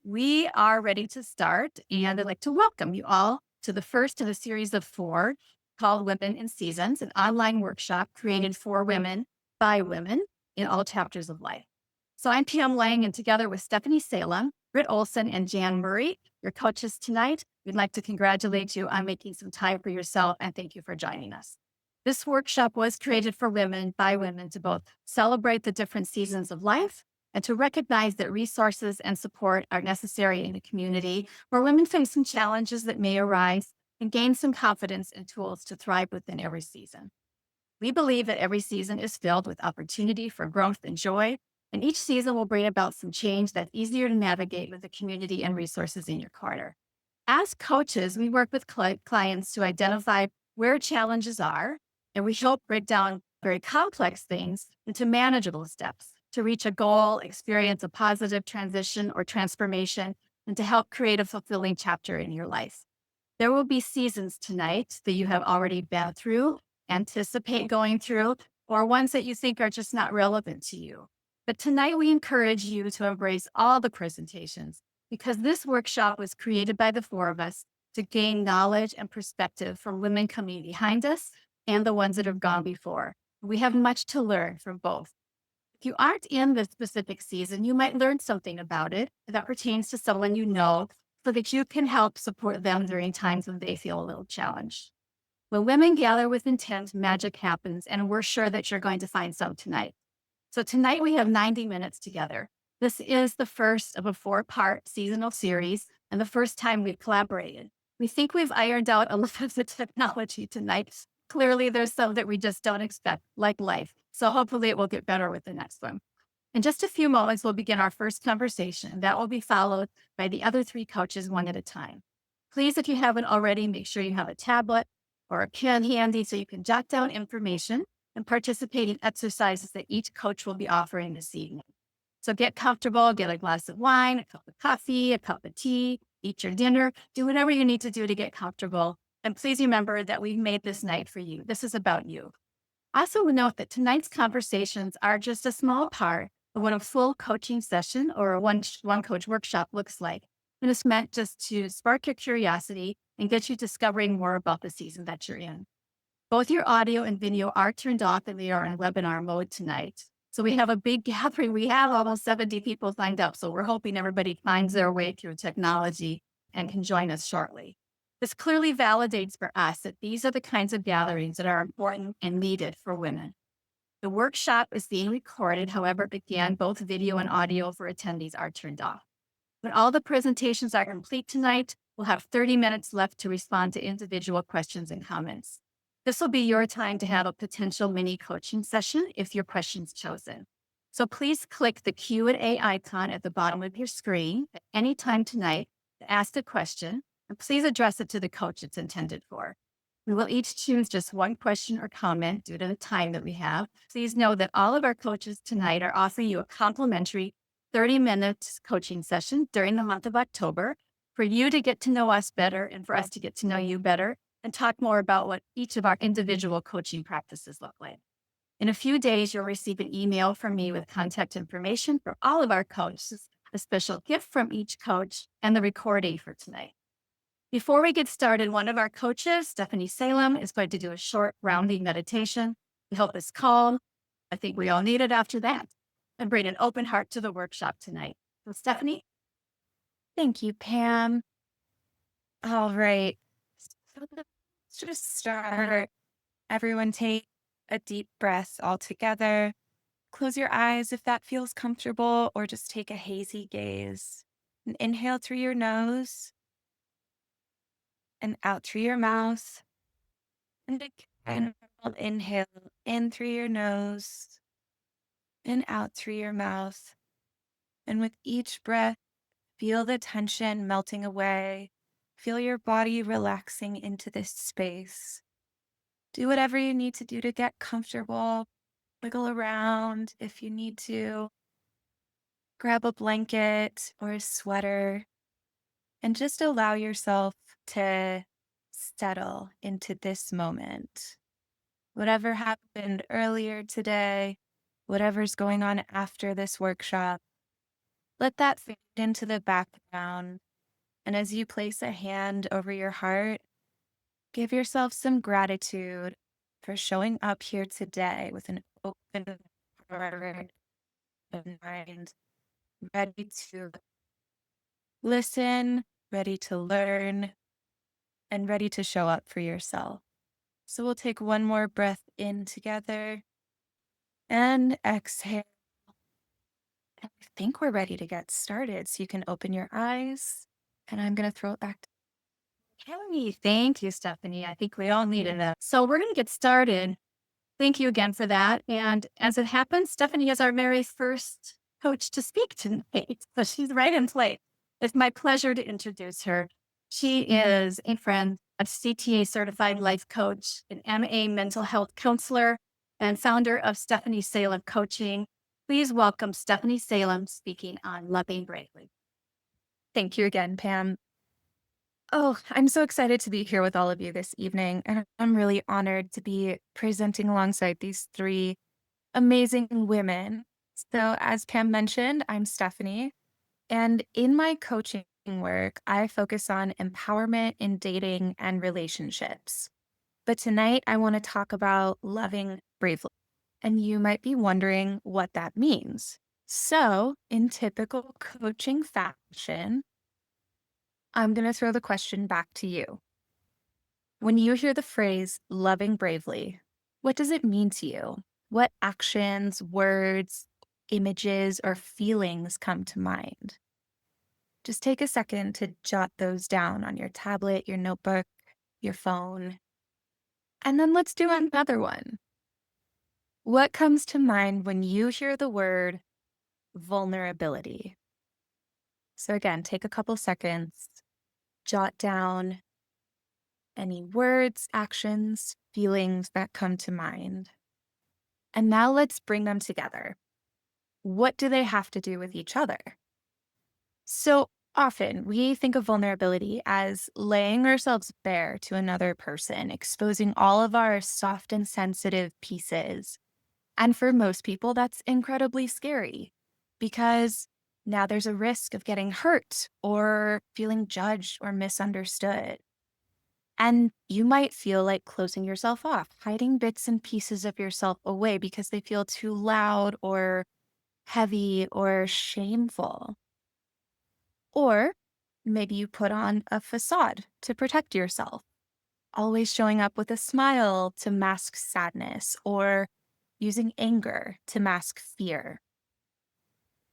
We are ready to start, and I'd like to welcome you all to the first of a series of four called Women in Seasons, an online workshop created for women by women in all chapters of life. So I'm Pam Lang, and together with Stephanie Salem, Britt Olson, and Jan Murray, your coaches tonight, we'd like to congratulate you on making some time for yourself and thank you for joining us. This workshop was created for women by women to both celebrate the different seasons of life and to recognize that resources and support are necessary in a community where women face some challenges that may arise and gain some confidence and tools to thrive within every season. We believe that every season is filled with opportunity for growth and joy, and each season will bring about some change that's easier to navigate with the community and resources in your corner. As coaches, we work with clients to identify where challenges are, and we help break down very complex things into manageable steps to reach a goal, experience a positive transition or transformation, and to help create a fulfilling chapter in your life. There will be seasons tonight that you have already been through, anticipate going through, or ones that you think are just not relevant to you. But tonight we encourage you to embrace all the presentations because this workshop was created by the four of us to gain knowledge and perspective from women coming behind us and the ones that have gone before. We have much to learn from both. If you aren't in the specific season, you might learn something about it that pertains to someone you know so that you can help support them during times when they feel a little challenged. When women gather with intent, magic happens, and we're sure that you're going to find some tonight. So tonight we have 90 minutes together. This is the first of a four-part seasonal series and the first time we've collaborated. We think we've ironed out a lot of the technology tonight. Clearly, there's some that we just don't expect, like life. So hopefully it will get better with the next one. In just a few moments, we'll begin our first conversation. That will be followed by the other three coaches one at a time. Please, if you haven't already, make sure you have a tablet or a pen handy so you can jot down information and participate in exercises that each coach will be offering this evening. So get comfortable, get a glass of wine, a cup of coffee, a cup of tea, eat your dinner, do whatever you need to do to get comfortable. And please remember that we've made this night for you. This is about you. Also, note that tonight's conversations are just a small part of what a full coaching session or a one coach workshop looks like. And it's meant just to spark your curiosity and get you discovering more about the season that you're in. Both your audio and video are turned off and we are in webinar mode tonight. So we have a big gathering. We have almost 70 people signed up. So we're hoping everybody finds their way through technology and can join us shortly. This clearly validates for us that these are the kinds of gatherings that are important and needed for women. The workshop is being recorded. However, again, both video and audio for attendees are turned off. When all the presentations are complete tonight, we'll have 30 minutes left to respond to individual questions and comments. This will be your time to have a potential mini coaching session if your question's chosen. So please click the Q&A icon at the bottom of your screen at any time tonight to ask a question, and please address it to the coach it's intended for. We will each choose just one question or comment due to the time that we have. Please know that all of our coaches tonight are offering you a complimentary 30-minute coaching session during the month of October for you to get to know us better and for us to get to know you better and talk more about what each of our individual coaching practices look like. In a few days, you'll receive an email from me with contact information for all of our coaches, a special gift from each coach, and the recording for tonight. Before we get started, one of our coaches, Stephanie Salem, is going to do a short grounding meditation to help us calm. I think we all need it after that, and bring an open heart to the workshop tonight. So Stephanie? Thank you, Pam. All right. So let's just start. Everyone take a deep breath all together. Close your eyes if that feels comfortable, or just take a hazy gaze. And inhale through your nose and out through your mouth. And again, inhale in through your nose and out through your mouth. And with each breath, feel the tension melting away. Feel your body relaxing into this space. Do whatever you need to do to get comfortable. Wiggle around if you need to. Grab a blanket or a sweater and just allow yourself to settle into this moment. Whatever happened earlier today, whatever's going on after this workshop, Let that fade into the background. And as you place a hand over your heart, give yourself some gratitude for showing up here today with an open heart and mind, ready to listen, ready to learn, and ready to show up for yourself. So we'll take one more breath in together and exhale. And I think we're ready to get started. So you can open your eyes, and I'm going to throw it back to Kelly, thank you, Stephanie. I think we all needed that. So we're going to get started. Thank you again for that. And as it happens, Stephanie is our very first coach to speak tonight. So she's right in place. It's my pleasure to introduce her. She is a friend, a CTA certified life coach, an MA mental health counselor, and founder of Stephanie Salem Coaching. Please welcome Stephanie Salem speaking on Loving Bravely. Thank you again, Pam. Oh, I'm so excited to be here with all of you this evening. And I'm really honored to be presenting alongside these three amazing women. So, as Pam mentioned, I'm Stephanie. And in my coaching work, I focus on empowerment in dating and relationships. But tonight, I want to talk about loving bravely. And you might be wondering what that means. So, in typical coaching fashion, I'm going to throw the question back to you. When you hear the phrase loving bravely, what does it mean to you? What actions, words, images, or feelings come to mind? Just take a second to jot those down on your tablet, your notebook, your phone. And then let's do another one. What comes to mind when you hear the word vulnerability? So, again, take a couple seconds, jot down any words, actions, feelings that come to mind. And now let's bring them together. What do they have to do with each other? So often we think of vulnerability as laying ourselves bare to another person, exposing all of our soft and sensitive pieces. And for most people, that's incredibly scary because now there's a risk of getting hurt or feeling judged or misunderstood. And you might feel like closing yourself off, hiding bits and pieces of yourself away because they feel too loud or heavy or shameful. Or maybe you put on a facade to protect yourself, always showing up with a smile to mask sadness or using anger to mask fear.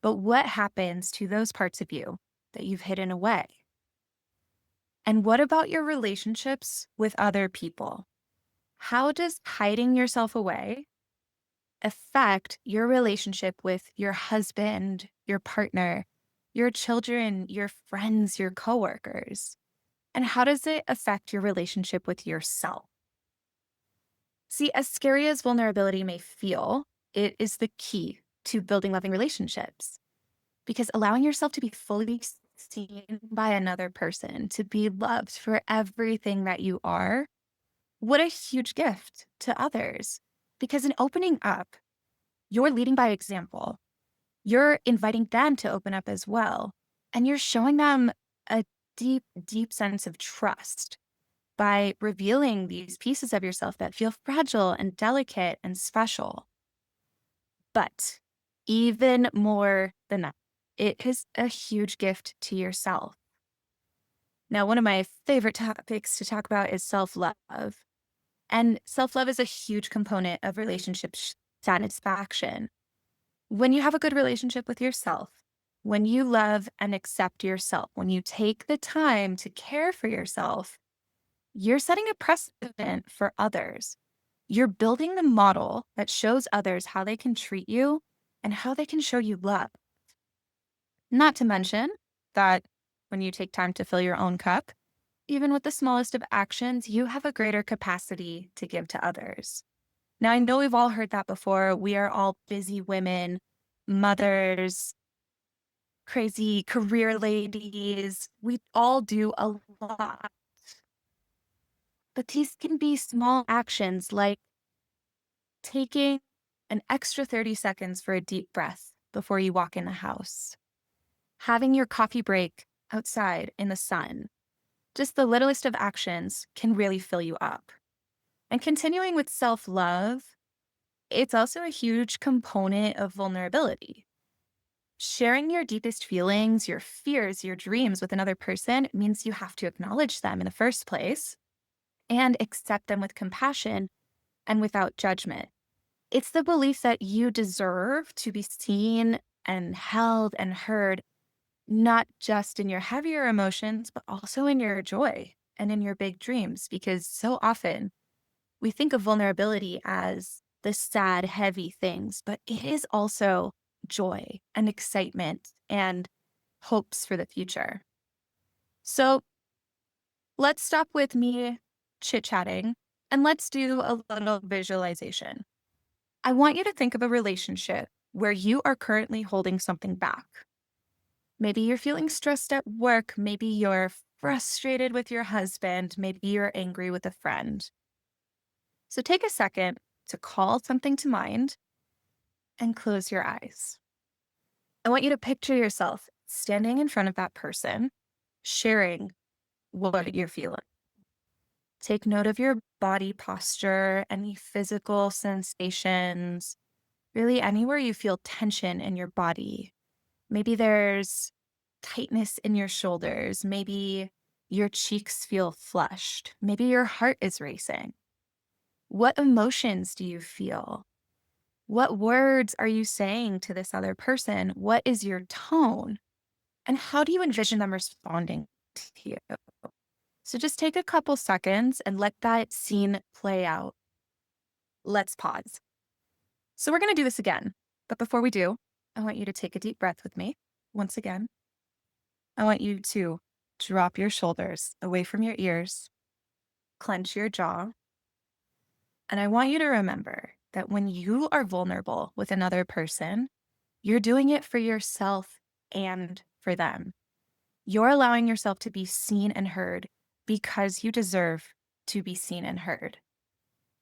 But what happens to those parts of you that you've hidden away? And what about your relationships with other people? How does hiding yourself away affect your relationship with your husband, your partner, your children, your friends, your coworkers? And how does it affect your relationship with yourself? See, as scary as vulnerability may feel, it is the key to building loving relationships because allowing yourself to be fully seen by another person, to be loved for everything that you are, what a huge gift to others. Because in opening up, you're leading by example. You're inviting them to open up as well. And you're showing them a deep, deep sense of trust by revealing these pieces of yourself that feel fragile and delicate and special. But even more than that, it is a huge gift to yourself. Now, one of my favorite topics to talk about is self love. And self love is a huge component of relationship satisfaction. When you have a good relationship with yourself, when you love and accept yourself, when you take the time to care for yourself, you're setting a precedent for others. You're building the model that shows others how they can treat you and how they can show you love. Not to mention that when you take time to fill your own cup, even with the smallest of actions, you have a greater capacity to give to others. Now, I know we've all heard that before. We are all busy women, mothers, crazy career ladies. We all do a lot. But these can be small actions like taking an extra 30 seconds for a deep breath before you walk in the house, having your coffee break outside in the sun. Just the littlest of actions can really fill you up. And continuing with self love, it's also a huge component of vulnerability. Sharing your deepest feelings, your fears, your dreams with another person means you have to acknowledge them in the first place and accept them with compassion and without judgment. It's the belief that you deserve to be seen and held and heard, not just in your heavier emotions, but also in your joy and in your big dreams. Because so often we think of vulnerability as the sad, heavy things, but it is also joy and excitement and hopes for the future. So let's stop with me chit chatting and let's do a little visualization. I want you to think of a relationship where you are currently holding something back. Maybe you're feeling stressed at work. Maybe you're frustrated with your husband. Maybe you're angry with a friend. So take a second to call something to mind and close your eyes. I want you to picture yourself standing in front of that person, sharing what you're feeling. Take note of your body posture, any physical sensations, really anywhere you feel tension in your body. Maybe there's tightness in your shoulders. Maybe your cheeks feel flushed. Maybe your heart is racing. What emotions do you feel? What words are you saying to this other person? What is your tone? And how do you envision them responding to you? So just take a couple seconds and let that scene play out. Let's pause. So we're going to do this again. But before we do, I want you to take a deep breath with me. Once again, I want you to drop your shoulders away from your ears, clench your jaw. And I want you to remember that when you are vulnerable with another person, you're doing it for yourself and for them. You're allowing yourself to be seen and heard because you deserve to be seen and heard.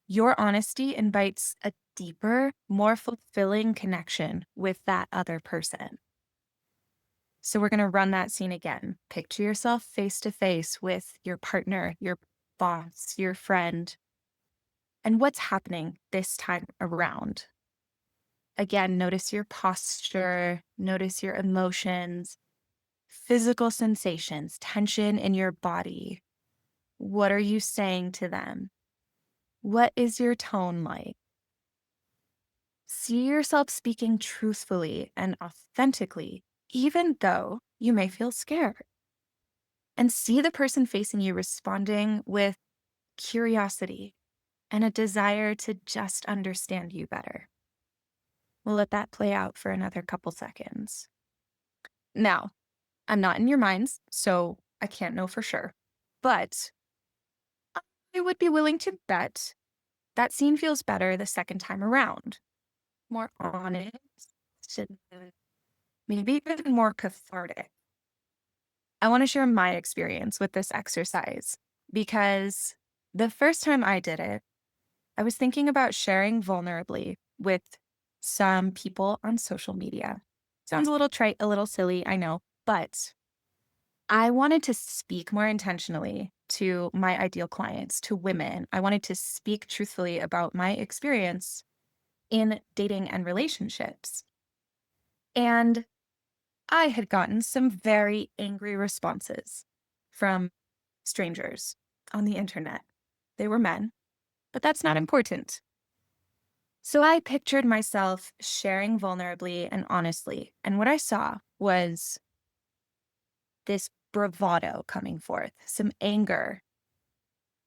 Your honesty invites a deeper, more fulfilling connection with that other person. So we're going to run that scene again. Picture yourself face to face with your partner, your boss, your friend, and what's happening this time around. Again, notice your posture, notice your emotions, physical sensations, tension in your body. What are you saying to them? What is your tone like? See yourself speaking truthfully and authentically, even though you may feel scared. And see the person facing you responding with curiosity and a desire to just understand you better. We'll let that play out for another couple seconds. Now, I'm not in your minds, so I can't know for sure. But I would be willing to bet that scene feels better the second time around. More honest, and maybe even more cathartic. I want to share my experience with this exercise because the first time I did it, I was thinking about sharing vulnerably with some people on social media. Sounds a little trite, a little silly, I know, but I wanted to speak more intentionally to my ideal clients, to women. I wanted to speak truthfully about my experience in dating and relationships. And I had gotten some very angry responses from strangers on the internet. They were men, but that's not important. So I pictured myself sharing vulnerably and honestly. And what I saw was this bravado coming forth, some anger.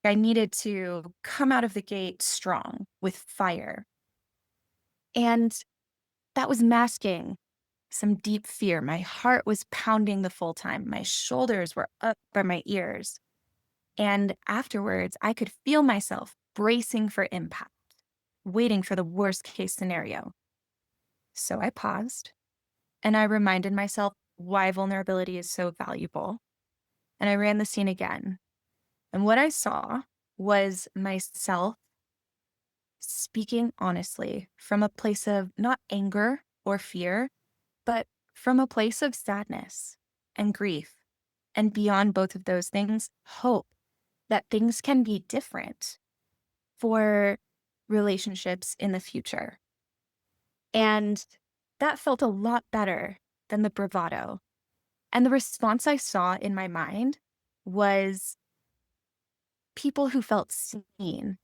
I needed to come out of the gate strong with fire. And that was masking some deep fear. My heart was pounding the full time. My shoulders were up by my ears. And afterwards, I could feel myself bracing for impact, waiting for the worst case scenario. So I paused and I reminded myself why vulnerability is so valuable. And I ran the scene again. And what I saw was myself speaking honestly from a place of not anger or fear, but from a place of sadness and grief, and beyond both of those things, hope that things can be different for relationships in the future. And that felt a lot better than the bravado. And the response I saw in my mind was people who felt seen,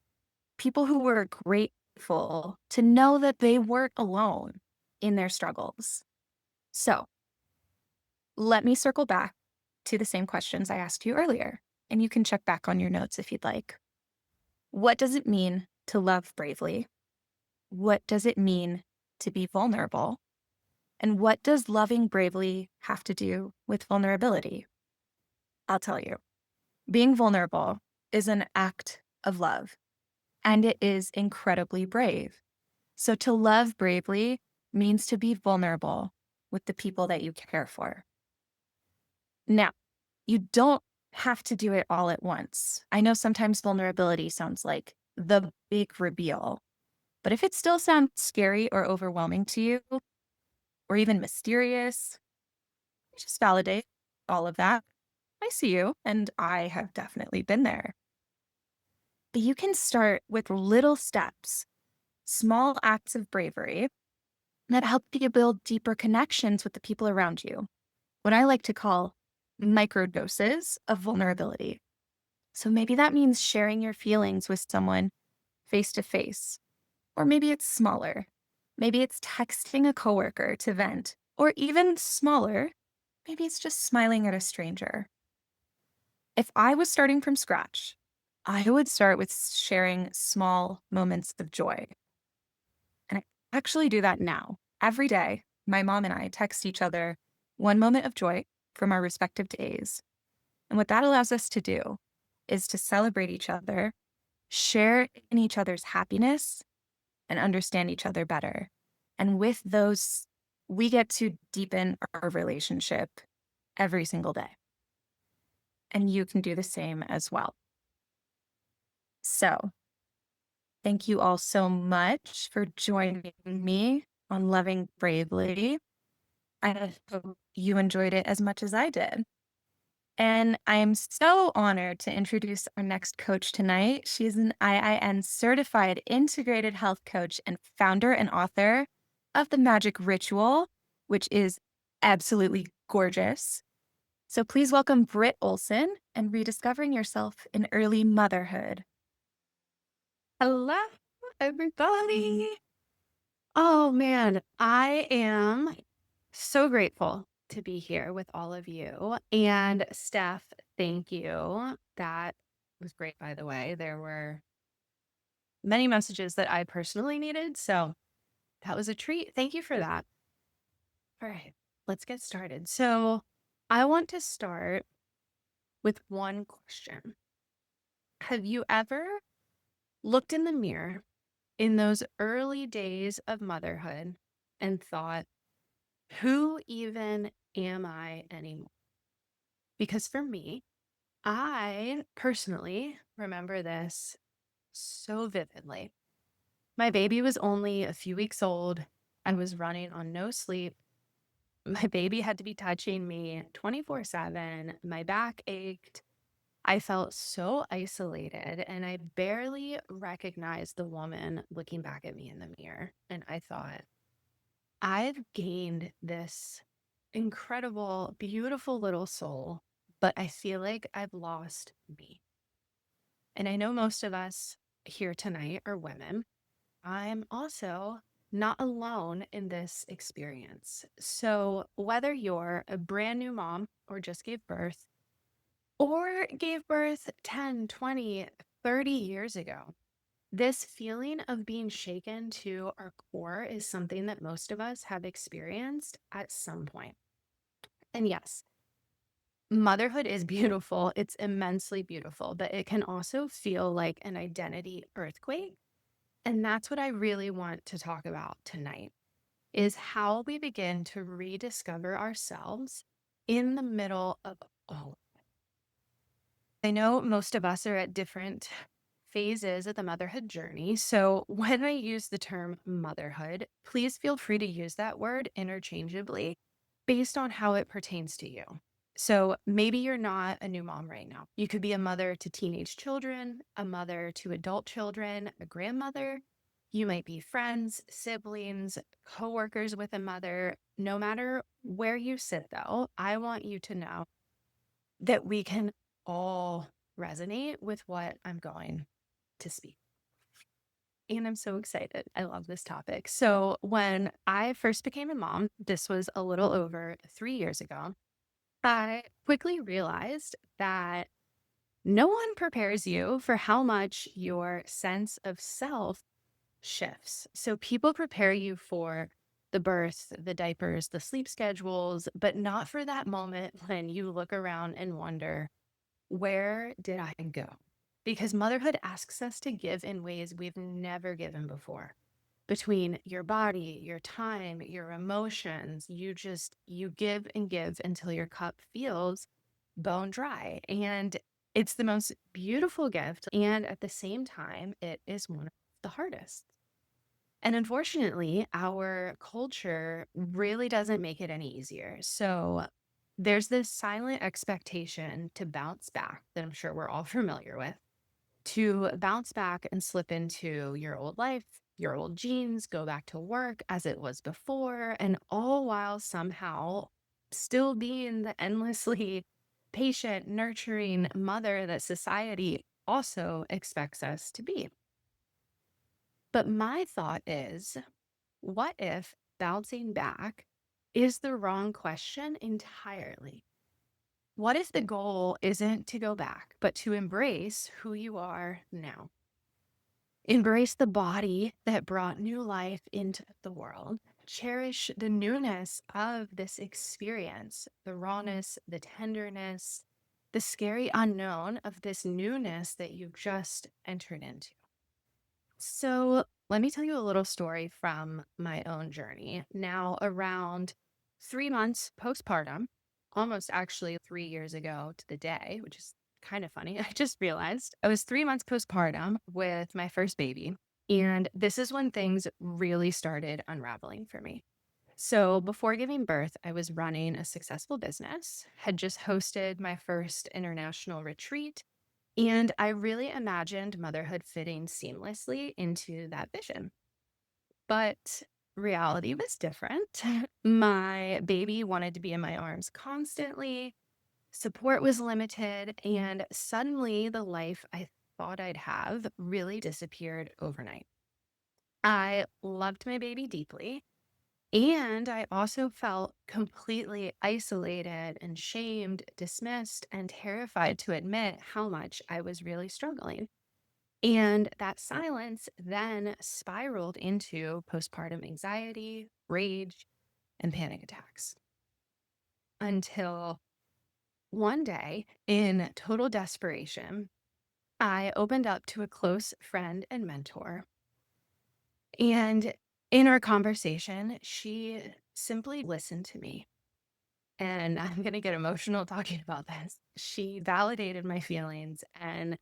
people who were grateful to know that they weren't alone in their struggles. So let me circle back to the same questions I asked you earlier, and you can check back on your notes if you'd like. What does it mean to love bravely? What does it mean to be vulnerable? And what does loving bravely have to do with vulnerability? I'll tell you. Being vulnerable is an act of love, and it is incredibly brave. So to love bravely means to be vulnerable with the people that you care for. Now, you don't have to do it all at once. I know sometimes vulnerability sounds like the big reveal, but if it still sounds scary or overwhelming to you, or even mysterious, just validate all of that. I see you, and I have definitely been there. But you can start with little steps, small acts of bravery that help you build deeper connections with the people around you. What I like to call micro doses of vulnerability. So maybe that means sharing your feelings with someone face to face, or maybe it's smaller. Maybe it's texting a coworker to vent, or even smaller, maybe it's just smiling at a stranger. If I was starting from scratch, I would start with sharing small moments of joy. And I actually do that now. Every day, my mom and I text each other one moment of joy from our respective days. And what that allows us to do is to celebrate each other, share in each other's happiness, and understand each other better. And with those, we get to deepen our relationship every single day. And you can do the same as well. So, thank you all so much for joining me on Loving Bravely. I hope you enjoyed it as much as I did. And I am so honored to introduce our next coach tonight. She's an IIN certified integrated health coach and founder and author of The Magic Ritual, which is absolutely gorgeous. So please welcome Britt Olson and Rediscovering Yourself in Early Motherhood. Hello, everybody. Oh man, I am so grateful to be here with all of you. And Steph, thank you. That was great, by the way. There were many messages that I personally needed. So that was a treat. Thank you for that. All right, let's get started. So I want to start with one question. Have you ever looked in the mirror in those early days of motherhood and thought, who even am I anymore? Because for me, I personally remember this so vividly. My baby was only a few weeks old. I was running on no sleep. My baby had to be touching me 24/7. My back ached. I felt so isolated and I barely recognized the woman looking back at me in the mirror. And I thought, I've gained this incredible, beautiful little soul, but I feel like I've lost me. And I know most of us here tonight are women. I'm also not alone in this experience. So, whether you're a brand new mom or just gave birth, or gave birth 10, 20, 30 years ago, this feeling of being shaken to our core is something that most of us have experienced at some point. And yes, motherhood is beautiful. It's immensely beautiful, but it can also feel like an identity earthquake. And that's what I really want to talk about tonight is how we begin to rediscover ourselves in the middle of all. I know most of us are at different phases of the motherhood journey. So when I use the term motherhood, please feel free to use that word interchangeably based on how it pertains to you. So maybe you're not a new mom right now. You could be a mother to teenage children, a mother to adult children, a grandmother. You might be friends, siblings, coworkers with a mother. No matter where you sit, though, I want you to know that we can all resonate with what I'm going to speak. And I'm so excited. I love this topic. So, when I first became a mom, this was a little over 3 years ago, I quickly realized that no one prepares you for how much your sense of self shifts. So, people prepare you for the birth, the diapers, the sleep schedules, but not for that moment when you look around and wonder, where did I go? Because motherhood asks us to give in ways we've never given before. Between your body, your time, your emotions, you give and give until your cup feels bone dry. And it's the most beautiful gift. And at the same time, it is one of the hardest. And unfortunately, our culture really doesn't make it any easier. So there's this silent expectation to bounce back that I'm sure we're all familiar with, to bounce back and slip into your old life, your old genes, go back to work as it was before, and all while somehow still being the endlessly patient, nurturing mother that society also expects us to be. But my thought is, what if bouncing back is the wrong question entirely? What if the goal isn't to go back, but to embrace who you are now? Embrace the body that brought new life into the world. Cherish the newness of this experience, the rawness, the tenderness, the scary unknown of this newness that you've just entered into. So, let me tell you a little story from my own journey. Now, around 3 months postpartum, almost actually 3 years ago to the day, which is kind of funny. I just realized I was 3 months postpartum with my first baby. And this is when things really started unraveling for me. So, before giving birth, I was running a successful business, had just hosted my first international retreat, and I really imagined motherhood fitting seamlessly into that vision. But reality was different. My baby wanted to be in my arms constantly, support was limited, and suddenly the life I thought I'd have really disappeared overnight. I loved my baby deeply, and I also felt completely isolated and shamed, dismissed, and terrified to admit how much I was really struggling. And that silence then spiraled into postpartum anxiety, rage, and panic attacks until one day, in total desperation, I opened up to a close friend and mentor. And in our conversation, she simply listened to me. And I'm going to get emotional talking about this. She validated my feelings. And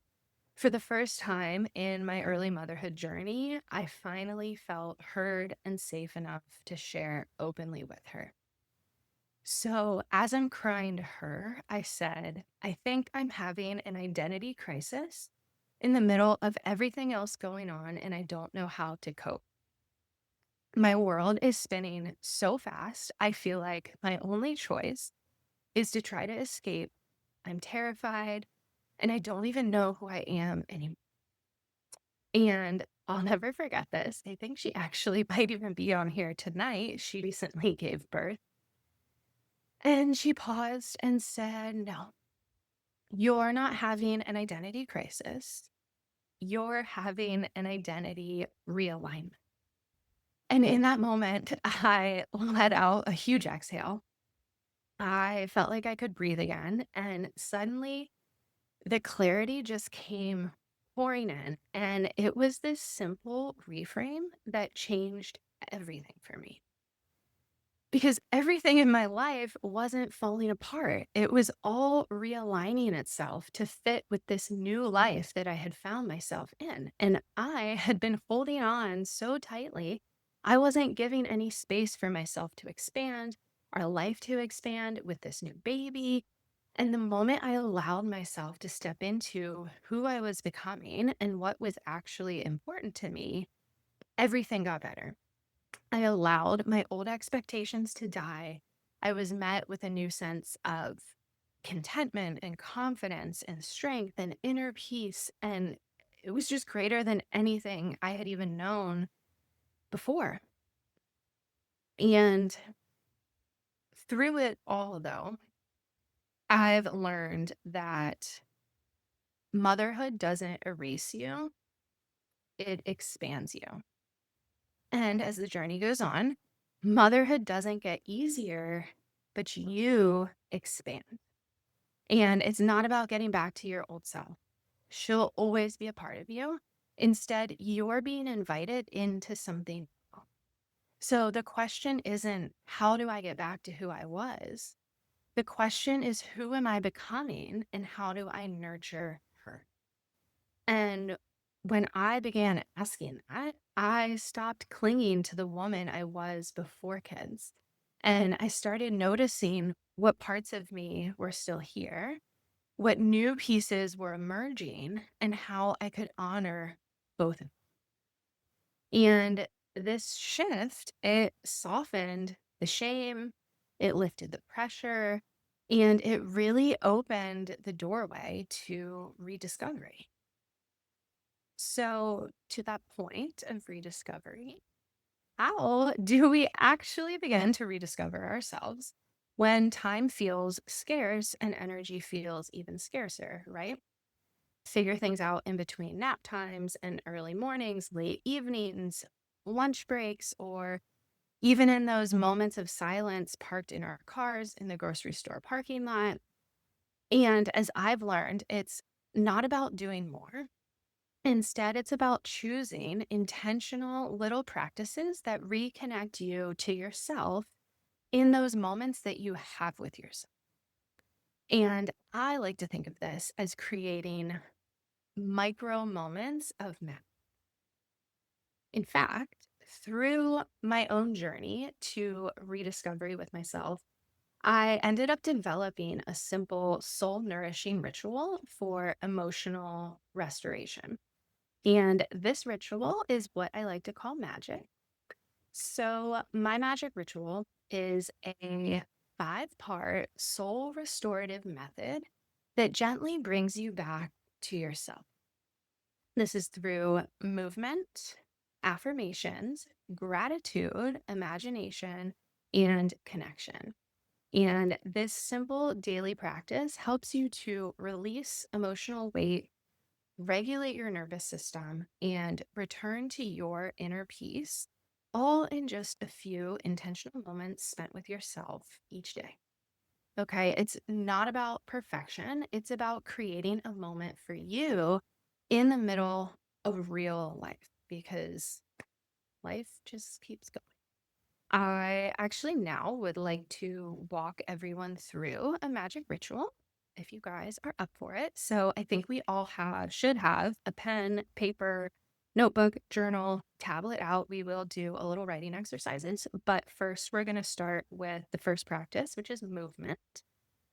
for the first time in my early motherhood journey, I finally felt heard and safe enough to share openly with her. So, as I'm crying to her, I said, I think I'm having an identity crisis in the middle of everything else going on, and I don't know how to cope. My world is spinning so fast. I feel like my only choice is to try to escape. I'm terrified, and I don't even know who I am anymore. And I'll never forget this. I think she actually might even be on here tonight. She recently gave birth. And she paused and said, no, you're not having an identity crisis. You're having an identity realignment. And in that moment, I let out a huge exhale. I felt like I could breathe again. And suddenly, the clarity just came pouring in. And it was this simple reframe that changed everything for me. Because everything in my life wasn't falling apart. It was all realigning itself to fit with this new life that I had found myself in. And I had been holding on so tightly, I wasn't giving any space for myself to expand. our life to expand with this new baby. And the moment I allowed myself to step into who I was becoming and what was actually important to me, everything got better. I allowed my old expectations to die. I was met with a new sense of contentment and confidence and strength and inner peace. And it was just greater than anything I had even known before. And through it all, though, I've learned that motherhood doesn't erase you, it expands you. And as the journey goes on, motherhood doesn't get easier, but you expand. And it's not about getting back to your old self. She'll always be a part of you. Instead, you're being invited into something new. So the question isn't, how do I get back to who I was? The question is, who am I becoming and how do I nurture her? And when I began asking that, I stopped clinging to the woman I was before kids. And I started noticing what parts of me were still here, what new pieces were emerging, and how I could honor both. And this shift, it softened the shame, it lifted the pressure, and it really opened the doorway to rediscovery. So, to that point of rediscovery, how do we actually begin to rediscover ourselves when time feels scarce and energy feels even scarcer, right? Figure things out in between nap times and early mornings, late evenings, lunch breaks, or even in those moments of silence parked in our cars in the grocery store parking lot. And as I've learned, it's not about doing more. Instead, it's about choosing intentional little practices that reconnect you to yourself in those moments that you have with yourself. And I like to think of this as creating micro moments of magic. In fact, through my own journey to rediscovery with myself, I ended up developing a simple soul nourishing ritual for emotional restoration. And this ritual is what I like to call magic. So, my magic ritual is a 5-part soul restorative method that gently brings you back to yourself. This is through movement, affirmations, gratitude, imagination, and connection. And this simple daily practice helps you to release emotional weight, regulate your nervous system, and return to your inner peace, all in just a few intentional moments spent with yourself each day. Okay, it's not about perfection, it's about creating a moment for you in the middle of real life because life just keeps going. I actually now would like to walk everyone through a magic ritual if you guys are up for it. So I think we all should have a pen, paper, notebook, journal, tablet out. We will do a little writing exercises, but first we're going to start with the first practice, which is movement.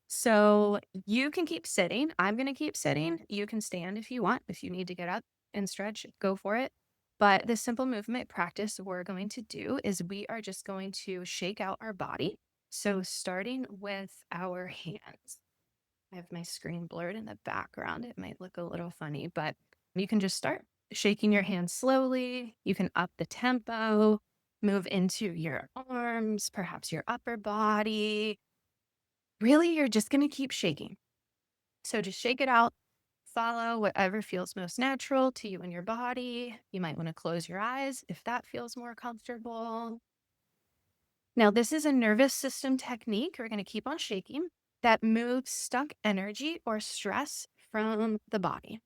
So you can keep sitting. I'm going to keep sitting. You can stand if you want. If you need to get up and stretch, go for it. But the simple movement practice we're going to do is we are just going to shake out our body. So starting with our hands. I have my screen blurred in the background. It might look a little funny, but you can just start shaking your hands slowly. You can up the tempo, move into your arms, perhaps your upper body. Really, you're just going to keep shaking. So just shake it out. Follow whatever feels most natural to you and your body. You might want to close your eyes if that feels more comfortable. Now, this is a nervous system technique. We're going to keep on shaking that moves stuck energy or stress from the body.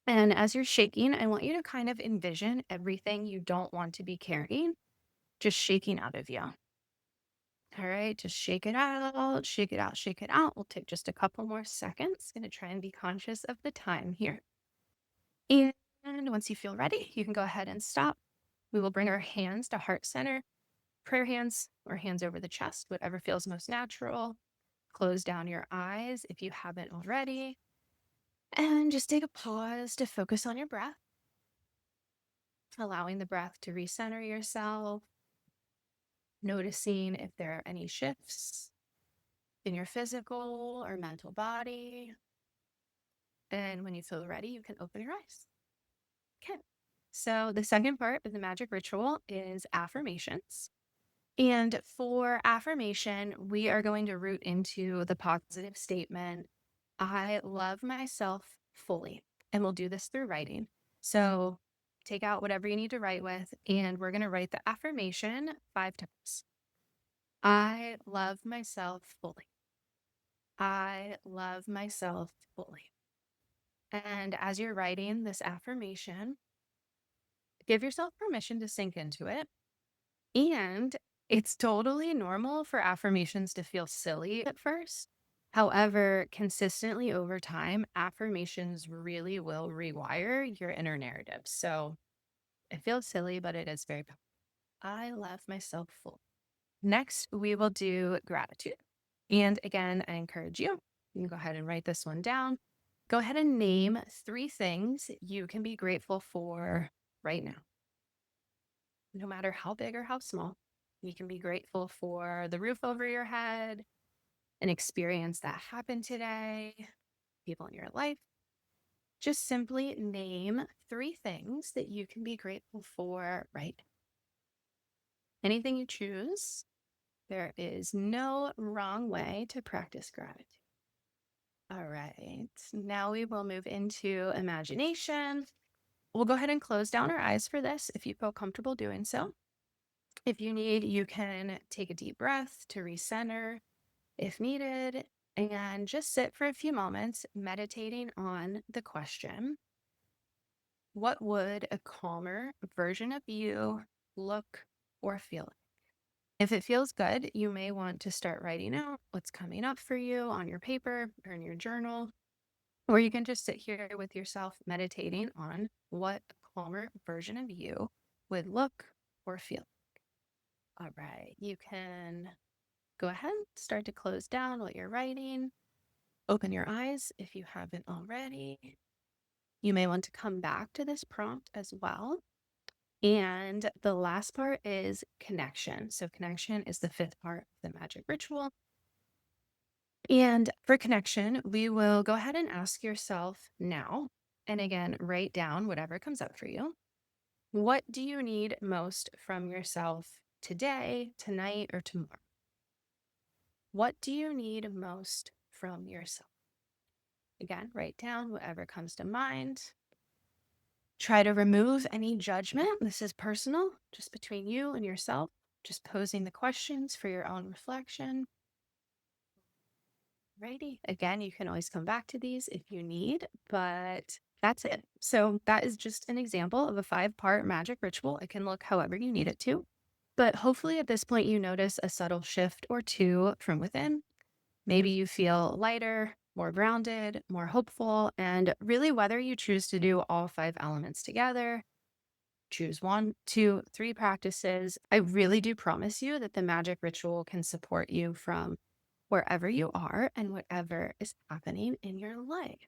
And as you're shaking, I want you to kind of envision everything you don't want to be carrying just shaking out of you. All right, just shake it out, shake it out, shake it out. We'll take just a couple more seconds. Going to try and be conscious of the time here. And once you feel ready, you can go ahead and stop. We will bring our hands to heart center. prayer hands or hands over the chest, whatever feels most natural. Close down your eyes if you haven't already. And just take a pause to focus on your breath, allowing the breath to recenter yourself, noticing if there are any shifts in your physical or mental body. And when you feel ready, you can open your eyes. Okay. So the second part of the magic ritual is affirmations. And for affirmation, we are going to root into the positive statement, I love myself fully. And we'll do this through writing. So take out whatever you need to write with, and we're going to write the affirmation 5 times. I love myself fully. I love myself fully. And as you're writing this affirmation, give yourself permission to sink into it. And it's totally normal for affirmations to feel silly at first. However, consistently over time, affirmations really will rewire your inner narrative. So it feels silly, but it is very powerful. I love myself full. Next, we will do gratitude. And again, I encourage you, you can go ahead and write this one down. Go ahead and name 3 things you can be grateful for right now, no matter how big or how small. You can be grateful for the roof over your head, an experience that happened today, people in your life. Just simply name 3 things that you can be grateful for right now. Anything you choose. There is no wrong way to practice gratitude. All right, now we will move into imagination. We'll go ahead and close down our eyes for this if you feel comfortable doing so. If you need, you can take a deep breath to recenter if needed, and just sit for a few moments meditating on the question, what would a calmer version of you look or feel like? If it feels good, you may want to start writing out what's coming up for you on your paper or in your journal, or you can just sit here with yourself meditating on what a calmer version of you would look or feel. All right, you can go ahead, start to close down what you're writing. Open your eyes if you haven't already. You may want to come back to this prompt as well. And the last part is connection. So, connection is the 5th part of the magic ritual. And for connection, we will go ahead and ask yourself now, and again, write down whatever comes up for you. What do you need most from yourself today, tonight, or tomorrow? What do you need most from yourself? Again, write down whatever comes to mind. Try to remove any judgment. This is personal, just between you and yourself, just posing the questions for your own reflection. Righty. Again, you can always come back to these if you need, but that's it. So that is just an example of a 5-part magic ritual. It can look however you need it to. But hopefully at this point, you notice a subtle shift or 2 from within. Maybe you feel lighter, more grounded, more hopeful, and really whether you choose to do all 5 elements together, choose 1, 2, 3 practices, I really do promise you that the magic ritual can support you from wherever you are and whatever is happening in your life.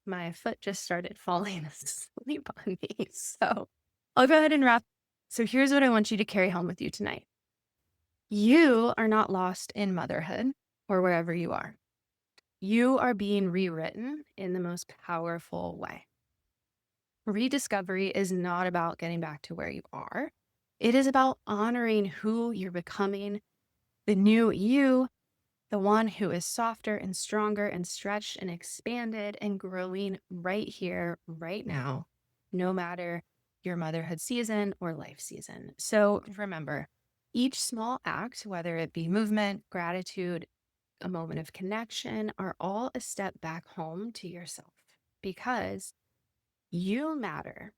My foot just started falling asleep on me. So I'll go ahead and wrap. So here's what I want you to carry home with you tonight. You are not lost in motherhood or wherever you are. You are being rewritten in the most powerful way. Rediscovery is not about getting back to where you are. It is about honoring who you're becoming, the new you, the one who is softer and stronger and stretched and expanded and growing right here, right now, no matter your motherhood season or life season. So remember, each small act, whether it be movement, gratitude, a moment of connection, are all a step back home to yourself because you matter.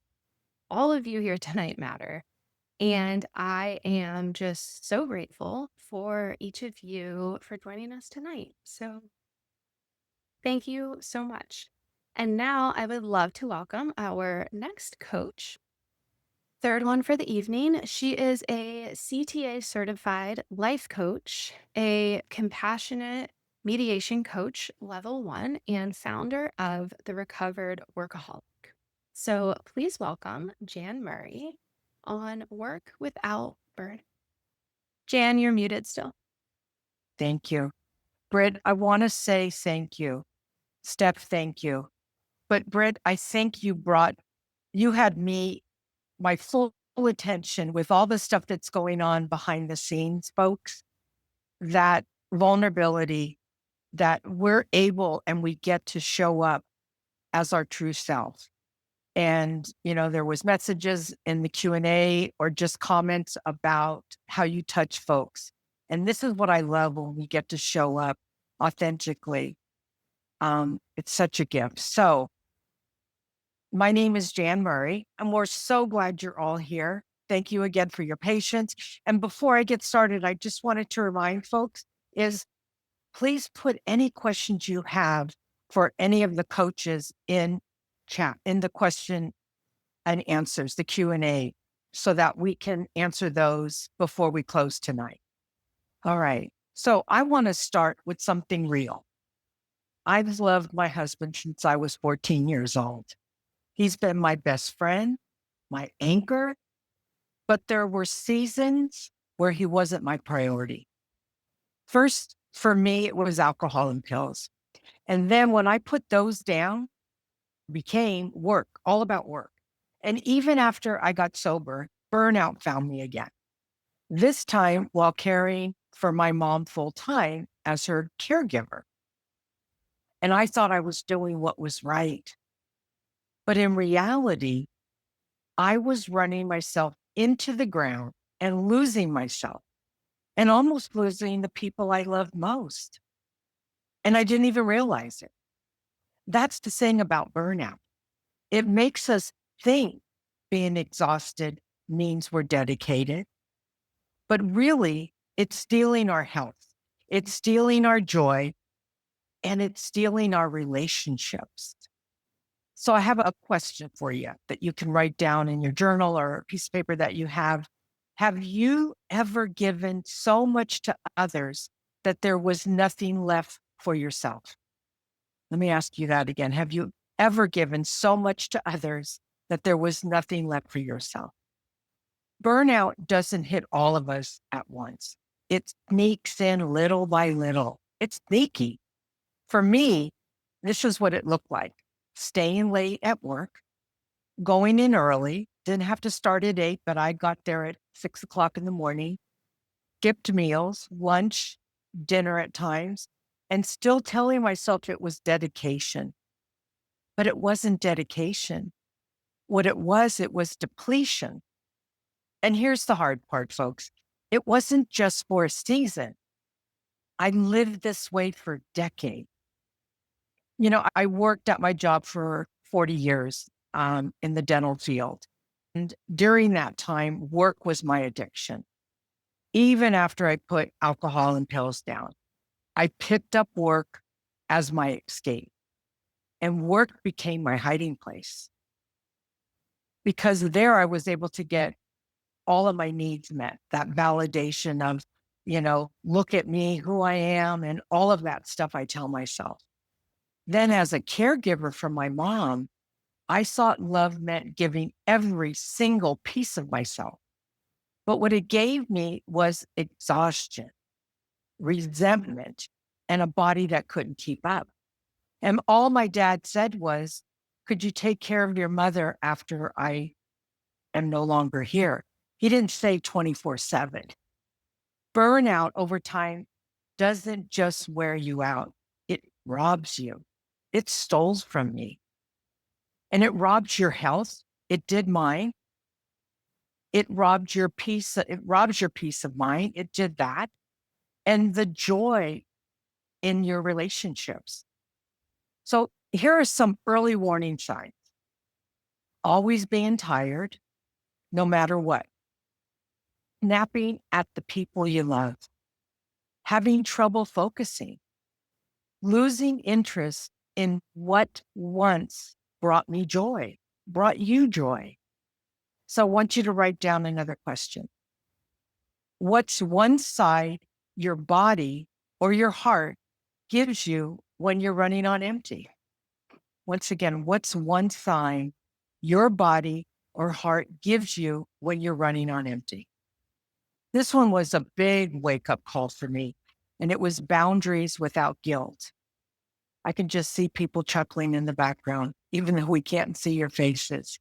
All of you here tonight matter. And I am just so grateful for each of you for joining us tonight. So thank you so much. And now I would love to welcome our next coach, Third one for the evening, she is a CTA certified life coach, a compassionate mediation coach level 1, and founder of The Recovered Workaholic. So please welcome Jan Murray on Work Without Burn. Jan, you're muted still. Thank you. Britt, I want to say thank you. Steph, thank you. But Britt, I think you had my full attention with all the stuff that's going on behind the scenes, folks, that vulnerability that we're able and we get to show up as our true self. And, there was messages in the Q&A or just comments about how you touch folks. And this is what I love when we get to show up authentically. It's such a gift. So my name is Jan Murray, and we're so glad you're all here. Thank you again for your patience. And before I get started, I just wanted to remind folks is please put any questions you have for any of the coaches in chat, in the question and answers, the Q&A, so that we can answer those before we close tonight. All right. So I want to start with something real. I've loved my husband since I was 14 years old. He's been my best friend, my anchor, but there were seasons where he wasn't my priority. First, for me, it was alcohol and pills. And then when I put those down, became work, all about work. And even after I got sober, burnout found me again. This time while caring for my mom full time as her caregiver. And I thought I was doing what was right. But in reality, I was running myself into the ground and losing myself and almost losing the people I loved most. And I didn't even realize it. That's the thing about burnout. It makes us think being exhausted means we're dedicated, but really it's stealing our health. It's stealing our joy and it's stealing our relationships. So I have a question for you that you can write down in your journal or a piece of paper that you have. Have you ever given so much to others that there was nothing left for yourself? Let me ask you that again. Have you ever given so much to others that there was nothing left for yourself? Burnout doesn't hit all of us at once. It sneaks in little by little. It's sneaky. For me, this is what it looked like. Staying late at work, going in early, didn't have to start at 8, but I got there at 6 o'clock in the morning, skipped meals, lunch, dinner at times, and still telling myself it was dedication. But it wasn't dedication. What it was depletion. And here's the hard part, folks. It wasn't just for a season. I lived this way for decades. I worked at my job for 40 years in the dental field. And during that time, work was my addiction. Even after I put alcohol and pills down, I picked up work as my escape. And work became my hiding place. Because there I was able to get all of my needs met, that validation of, look at me, who I am, and all of that stuff I tell myself. Then as a caregiver for my mom, I thought love meant giving every single piece of myself. But what it gave me was exhaustion, resentment, and a body that couldn't keep up. And all my dad said was, could you take care of your mother after I am no longer here? He didn't say 24/7. Burnout over time doesn't just wear you out. It robs you. It stole from me. And it robs your health. It did mine. It robs your peace of mind. It did that. And the joy in your relationships. So here are some early warning signs. Always being tired, no matter what. Snapping at the people you love. Having trouble focusing. Losing interest in what once brought you joy. So I want you to write down another question. What's one side your body or your heart gives you when you're running on empty? Once again, what's one sign your body or heart gives you when you're running on empty? This one was a big wake up call for me, and it was boundaries without guilt. I can just see people chuckling in the background, even though we can't see your faces.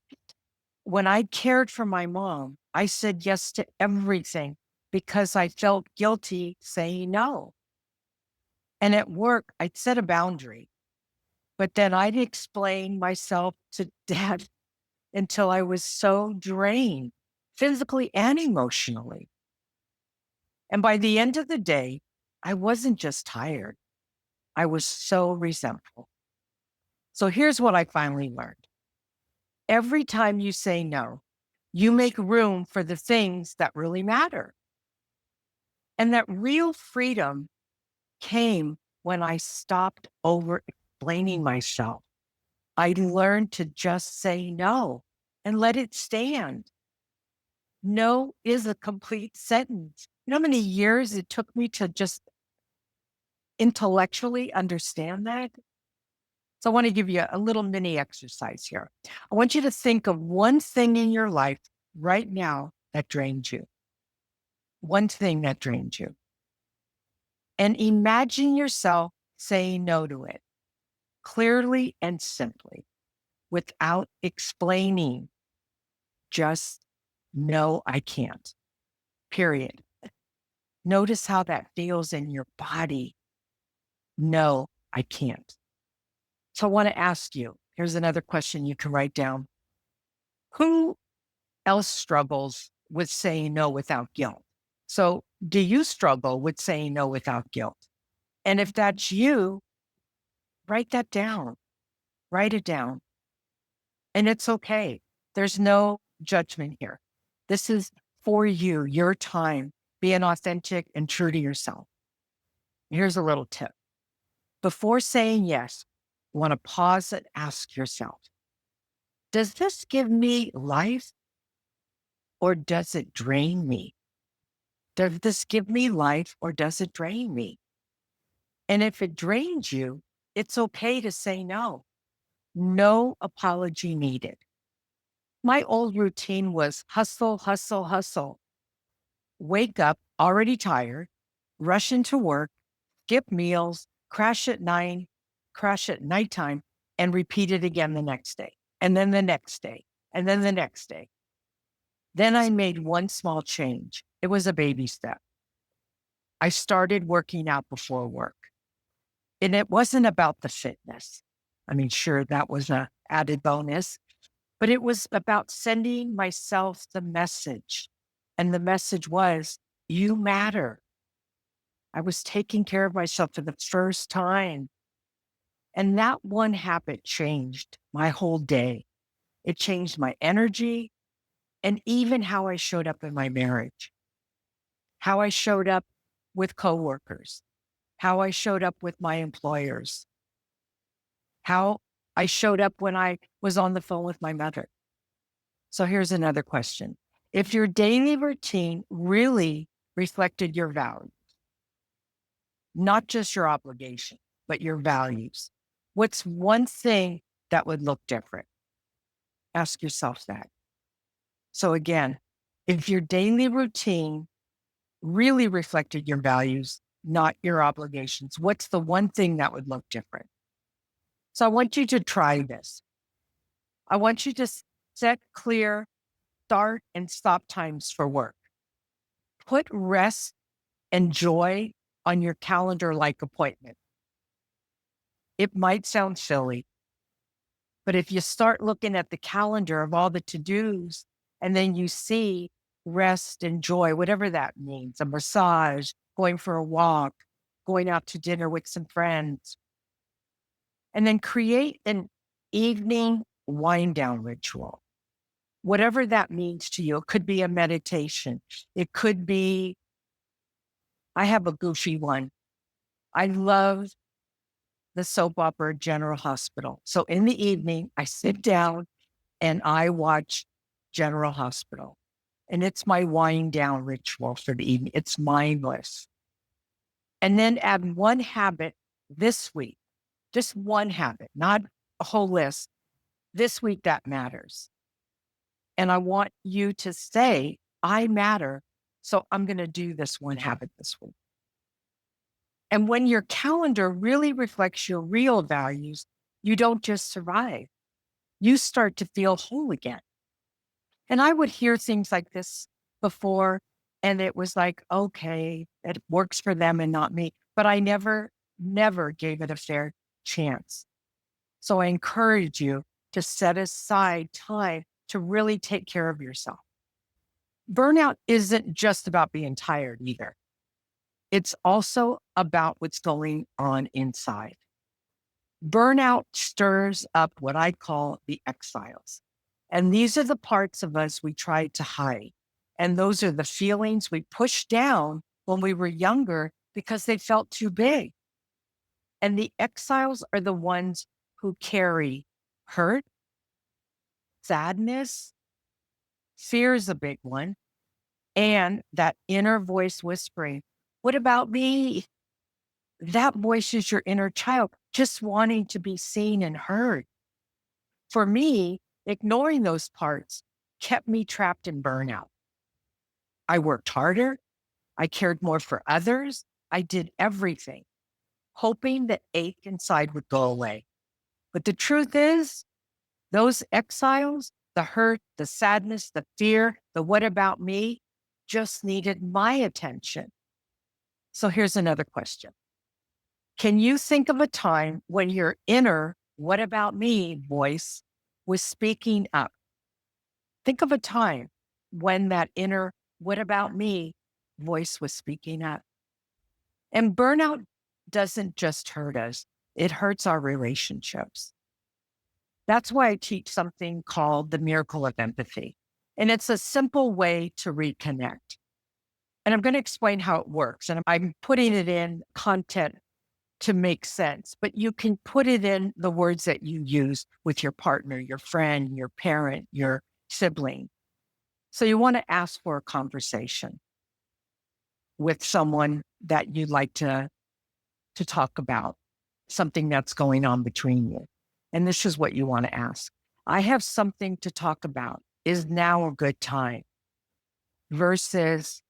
When I cared for my mom, I said yes to everything because I felt guilty saying no. And at work, I'd set a boundary, but then I'd explain myself to dad until I was so drained, physically and emotionally. And by the end of the day, I wasn't just tired, I was so resentful. So here's what I finally learned. Every time you say no, you make room for the things that really matter. And that real freedom came when I stopped over explaining myself. I learned to just say no and let it stand. No is a complete sentence. You know how many years it took me to just intellectually understand that? So I want to give you a little mini exercise here. I want you to think of one thing in your life right now that drains you. One thing that drains you. And imagine yourself saying no to it clearly and simply without explaining. Just no, I can't. Period. Notice how that feels in your body. No, I can't. So I want to ask you, here's another question you can write down. Who else struggles with saying no without guilt? So do you struggle with saying no without guilt? And if that's you, write that down. Write it down. And it's okay. There's no judgment here. This is for you, your time, being authentic and true to yourself. Here's a little tip. Before saying yes, you want to pause and ask yourself, does this give me life or does it drain me? Does this give me life or does it drain me? And if it drains you, it's okay to say no. No apology needed. My old routine was hustle, hustle, hustle. Wake up already tired, rush into work, skip meals, crash at nighttime, and repeat it again the next day, and then the next day, and then the next day. Then I made one small change. It was a baby step. I started working out before work. And it wasn't about the fitness. I mean, sure, that was a added bonus, but it was about sending myself the message. And the message was, you matter. I was taking care of myself for the first time. And that one habit changed my whole day. It changed my energy and even how I showed up in my marriage, how I showed up with coworkers, how I showed up with my employers, how I showed up when I was on the phone with my mother. So here's another question. If your daily routine really reflected your values, not just your obligation, but your values, what's one thing that would look different? Ask yourself that. So again, if your daily routine really reflected your values, not your obligations, what's the one thing that would look different? So I want you to try this. I want you to set clear start and stop times for work. Put rest and joy on your calendar like appointment. It might sound silly, but if you start looking at the calendar of all the to-dos and then you see rest and joy, whatever that means, a massage, going for a walk, going out to dinner with some friends, and then create an evening wind down ritual. Whatever that means to you, it could be a meditation. It could be, I have a goofy one. I love the soap opera General Hospital. So in the evening, I sit down and I watch General Hospital. And it's my wind down ritual for the evening. It's mindless. And then add one habit this week, just one habit, not a whole list. This week that matters. And I want you to say, I matter. So I'm going to do this one habit this week. And when your calendar really reflects your real values, you don't just survive, you start to feel whole again. And I would hear things like this before, and it was like, okay, it works for them and not me. But I never gave it a fair chance. So I encourage you to set aside time to really take care of yourself. Burnout isn't just about being tired either. It's also about what's going on inside. Burnout stirs up what I call the exiles. And these are the parts of us we try to hide. And those are the feelings we pushed down when we were younger because they felt too big. And the exiles are the ones who carry hurt, sadness, fear is a big one, and that inner voice whispering, what about me? That voice is your inner child just wanting to be seen and heard. For me, ignoring those parts kept me trapped in burnout. I worked harder. I cared more for others. I did everything, hoping the ache inside would go away. But the truth is, those exiles, the hurt, the sadness, the fear, the what about me, just needed my attention. So here's another question. Can you think of a time when your inner what about me voice was speaking up? Think of a time when that inner what about me voice was speaking up. And burnout doesn't just hurt us, it hurts our relationships. That's why I teach something called the miracle of empathy. And it's a simple way to reconnect. And I'm going to explain how it works. And I'm putting it in content to make sense, but you can put it in the words that you use with your partner, your friend, your parent, your sibling. So you want to ask for a conversation with someone that you'd like to talk about something that's going on between you. And this is what you want to ask. I have something to talk about. Is now a good time? Versus,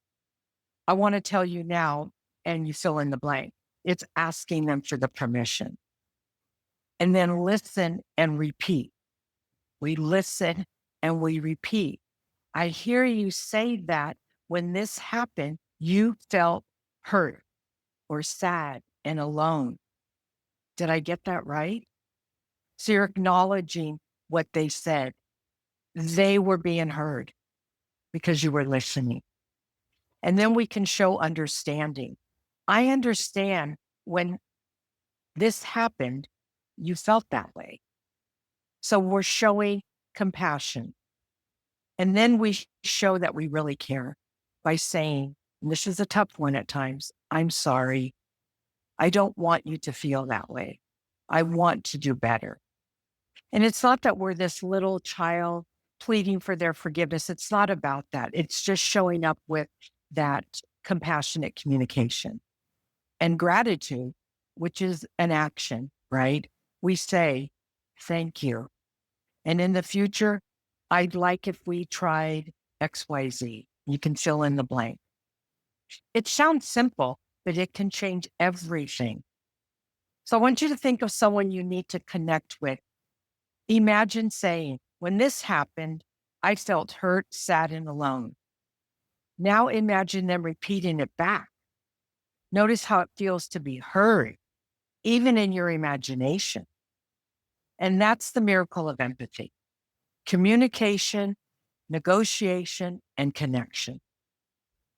I want to tell you now, and you fill in the blank. It's asking them for the permission. And then listen and repeat. We listen and we repeat. I hear you say that when this happened, you felt hurt or sad and alone. Did I get that right? So you're acknowledging what they said. They were being heard because you were listening. And then we can show understanding. I understand when this happened, you felt that way. So we're showing compassion. And then we show that we really care by saying, and this is a tough one at times, I'm sorry. I don't want you to feel that way. I want to do better. And it's not that we're this little child pleading for their forgiveness. It's not about that. It's just showing up with that compassionate communication and gratitude, which is an action, right? We say, thank you. And in the future, I'd like if we tried XYZ. You can fill in the blank. It sounds simple, but it can change everything. So I want you to think of someone you need to connect with. Imagine saying, when this happened, I felt hurt, sad, and alone. Now imagine them repeating it back. Notice how it feels to be heard, even in your imagination. And that's the miracle of empathy. Communication, negotiation, and connection.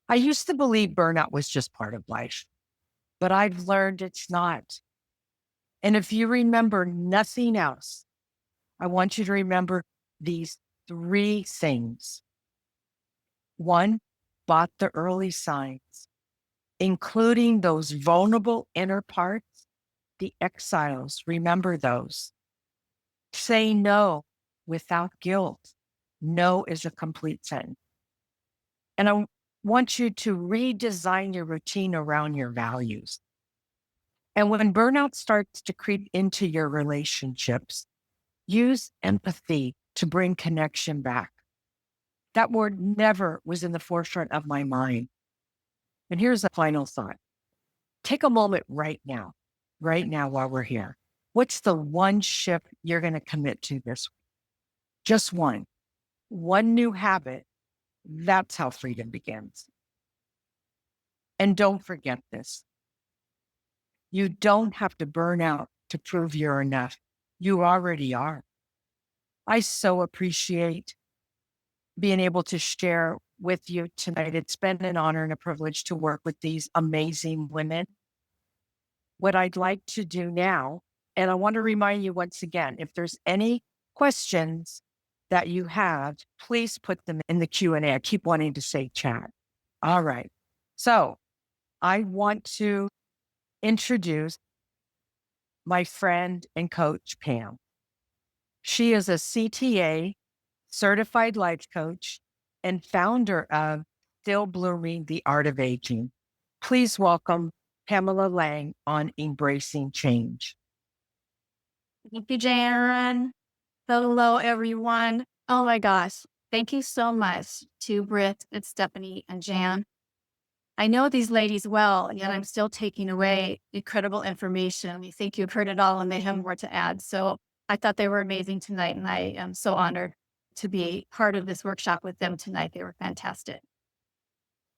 I used to believe burnout was just part of life, but I've learned it's not. And if you remember nothing else, I want you to remember these three things. One, spot the early signs, including those vulnerable inner parts, the exiles. Remember those. Say no without guilt. No is a complete sentence. And I want you to redesign your routine around your values. And when burnout starts to creep into your relationships, use empathy to bring connection back. That word never was in the forefront of my mind. And here's a final thought. Take a moment right now while we're here. What's the one shift you're going to commit to this week? Just one new habit. That's how freedom begins. And don't forget this. You don't have to burn out to prove you're enough. You already are. I so appreciate being able to share with you tonight. It's been an honor and a privilege to work with these amazing women. What I'd like to do now, and I want to remind you once again, if there's any questions that you have, please put them in the Q&A. I keep wanting to say chat. All right. So I want to introduce my friend and coach, Pam. She is a CTA, certified life coach, and founder of Still Blooming, the Art of Aging. Please welcome Pamela Lang on Embracing Change. Thank you, Jan. Hello, everyone. Oh my gosh. Thank you so much to Britt and Stephanie and Jan. I know these ladies well, and yet I'm still taking away incredible information. I think you've heard it all and they have more to add. So I thought they were amazing tonight, and I am so honored to be part of this workshop with them tonight. They were fantastic.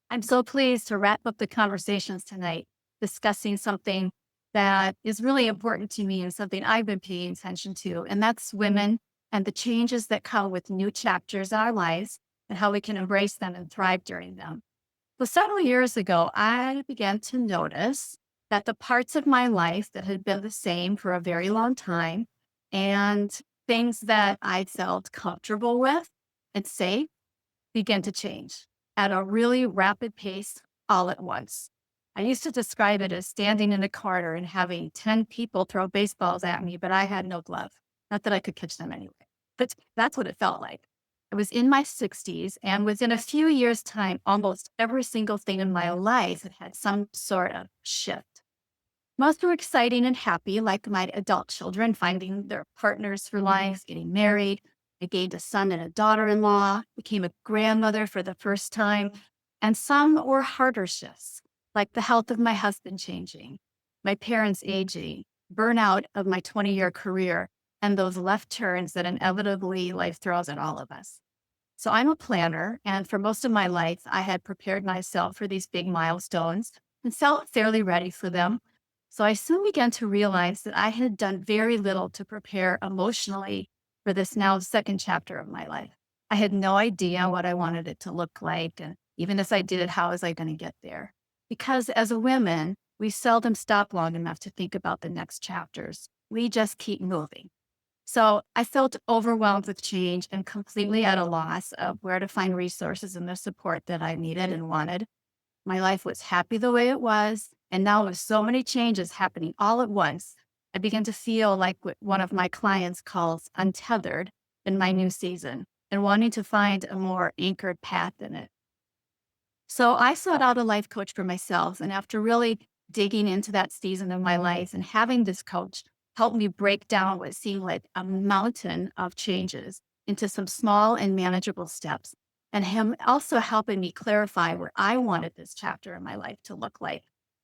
I'm so pleased to wrap up the conversations tonight, discussing something that is really important to me and something I've been paying attention to, and that's women and the changes that come with new chapters in our lives and how we can embrace them and thrive during them. So several years ago, I began to notice that the parts of my life that had been the same for a very long time and things that I felt comfortable with and safe began to change at a really rapid pace all at once. I used to describe it as standing in a corner and having 10 people throw baseballs at me, but I had no glove. Not that I could catch them anyway, but that's what it felt like. I was in my 60s, and within a few years' time, almost every single thing in my life had some sort of shift. Most were exciting and happy, like my adult children finding their partners for life, getting married. I gained a son and a daughter in law, became a grandmother for the first time. And some were harder shifts, like the health of my husband changing, my parents aging, burnout of my 20-year career, and those left turns that inevitably life throws at all of us. So I'm a planner, and for most of my life, I had prepared myself for these big milestones and felt fairly ready for them. So I soon began to realize that I had done very little to prepare emotionally for this now second chapter of my life. I had no idea what I wanted it to look like. And even if I did, how was I going to get there? Because as a women, we seldom stop long enough to think about the next chapters. We just keep moving. So I felt overwhelmed with change and completely at a loss of where to find resources and the support that I needed and wanted. My life was happy the way it was. And now with so many changes happening all at once, I began to feel like what one of my clients calls untethered in my new season and wanting to find a more anchored path in it. So I sought out a life coach for myself. And after really digging into that season of my life and having this coach help me break down what seemed like a mountain of changes into some small and manageable steps, and him also helping me clarify where I wanted this chapter in my life to look like,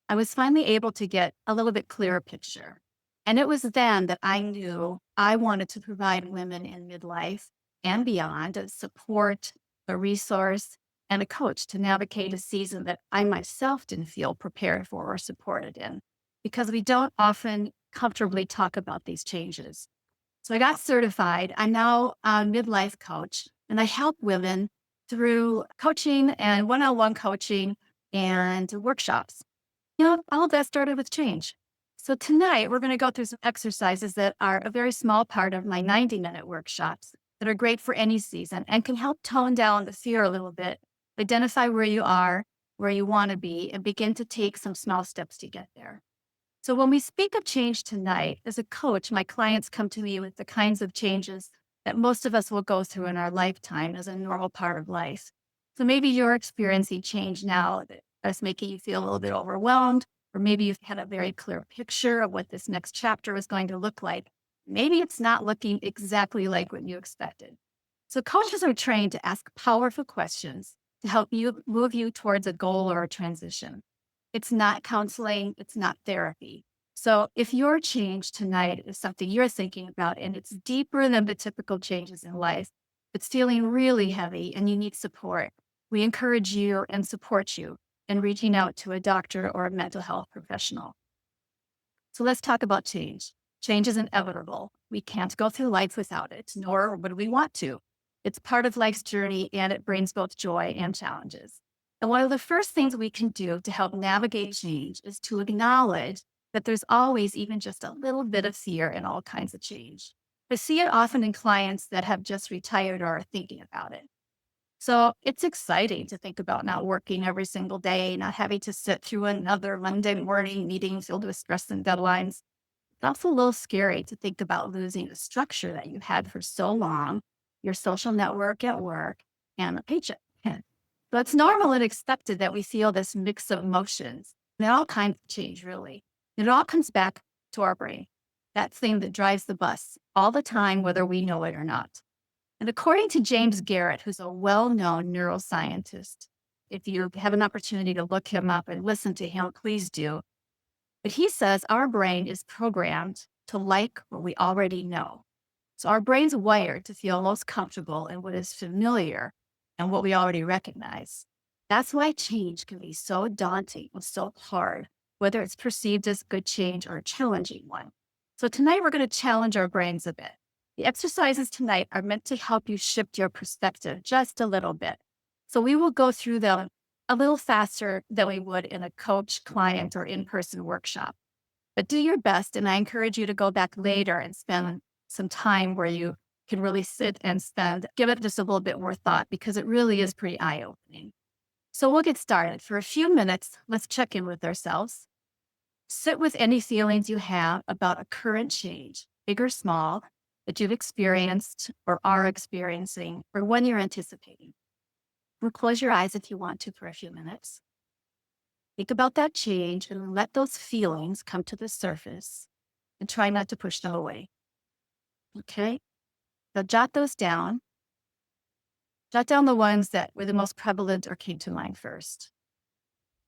I was finally able to get a little bit clearer picture. And it was then that I knew I wanted to provide women in midlife and beyond a support, a resource, and a coach to navigate a season that I myself didn't feel prepared for or supported in, because we don't often comfortably talk about these changes. So I got certified. I'm now a midlife coach, and I help women through coaching and one-on-one coaching and workshops. All of that started with change. So tonight we're going to go through some exercises that are a very small part of my 90-minute workshops that are great for any season and can help tone down the fear a little bit, identify where you are, where you want to be, and begin to take some small steps to get there. So when we speak of change tonight, as a coach, my clients come to me with the kinds of changes that most of us will go through in our lifetime as a normal part of life. So maybe you're experiencing change now that's making you feel a little bit overwhelmed, or maybe you've had a very clear picture of what this next chapter is going to look like. Maybe it's not looking exactly like what you expected. So coaches are trained to ask powerful questions to help you move you towards a goal or a transition. It's not counseling, it's not therapy. So if your change tonight is something you're thinking about and it's deeper than the typical changes in life, it's feeling really heavy and you need support, we encourage you and support you in reaching out to a doctor or a mental health professional. So let's talk about change. Change is inevitable. We can't go through life without it, nor would we want to. It's part of life's journey and it brings both joy and challenges. And one of the first things we can do to help navigate change is to acknowledge that there's always even just a little bit of fear in all kinds of change. I see it often in clients that have just retired or are thinking about it. So it's exciting to think about not working every single day, not having to sit through another Monday morning meeting filled with stress and deadlines. It's also a little scary to think about losing the structure that you've had for so long, your social network at work, and a paycheck. So it's normal and expected that we feel this mix of emotions and all kinds of change, really. It all comes back to our brain, that thing that drives the bus all the time, whether we know it or not. And according to James Garrett, who's a well-known neuroscientist, if you have an opportunity to look him up and listen to him, please do. But he says our brain is programmed to like what we already know. So our brain's wired to feel most comfortable in what is familiar and what we already recognize. That's why change can be so daunting and so hard, whether it's perceived as good change or a challenging one. So tonight we're going to challenge our brains a bit. The exercises tonight are meant to help you shift your perspective just a little bit. So we will go through them a little faster than we would in a coach, client, or in-person workshop. But do your best, and I encourage you to go back later and spend some time where you can really sit and give it just a little bit more thought because it really is pretty eye-opening. So we'll get started. For a few minutes, let's check in with ourselves. Sit with any feelings you have about a current change, big or small, that you've experienced or are experiencing, or one you're anticipating. Or close your eyes if you want to for a few minutes. Think about that change and let those feelings come to the surface and try not to push them away. Okay? So jot those down. Jot down the ones that were the most prevalent or came to mind first.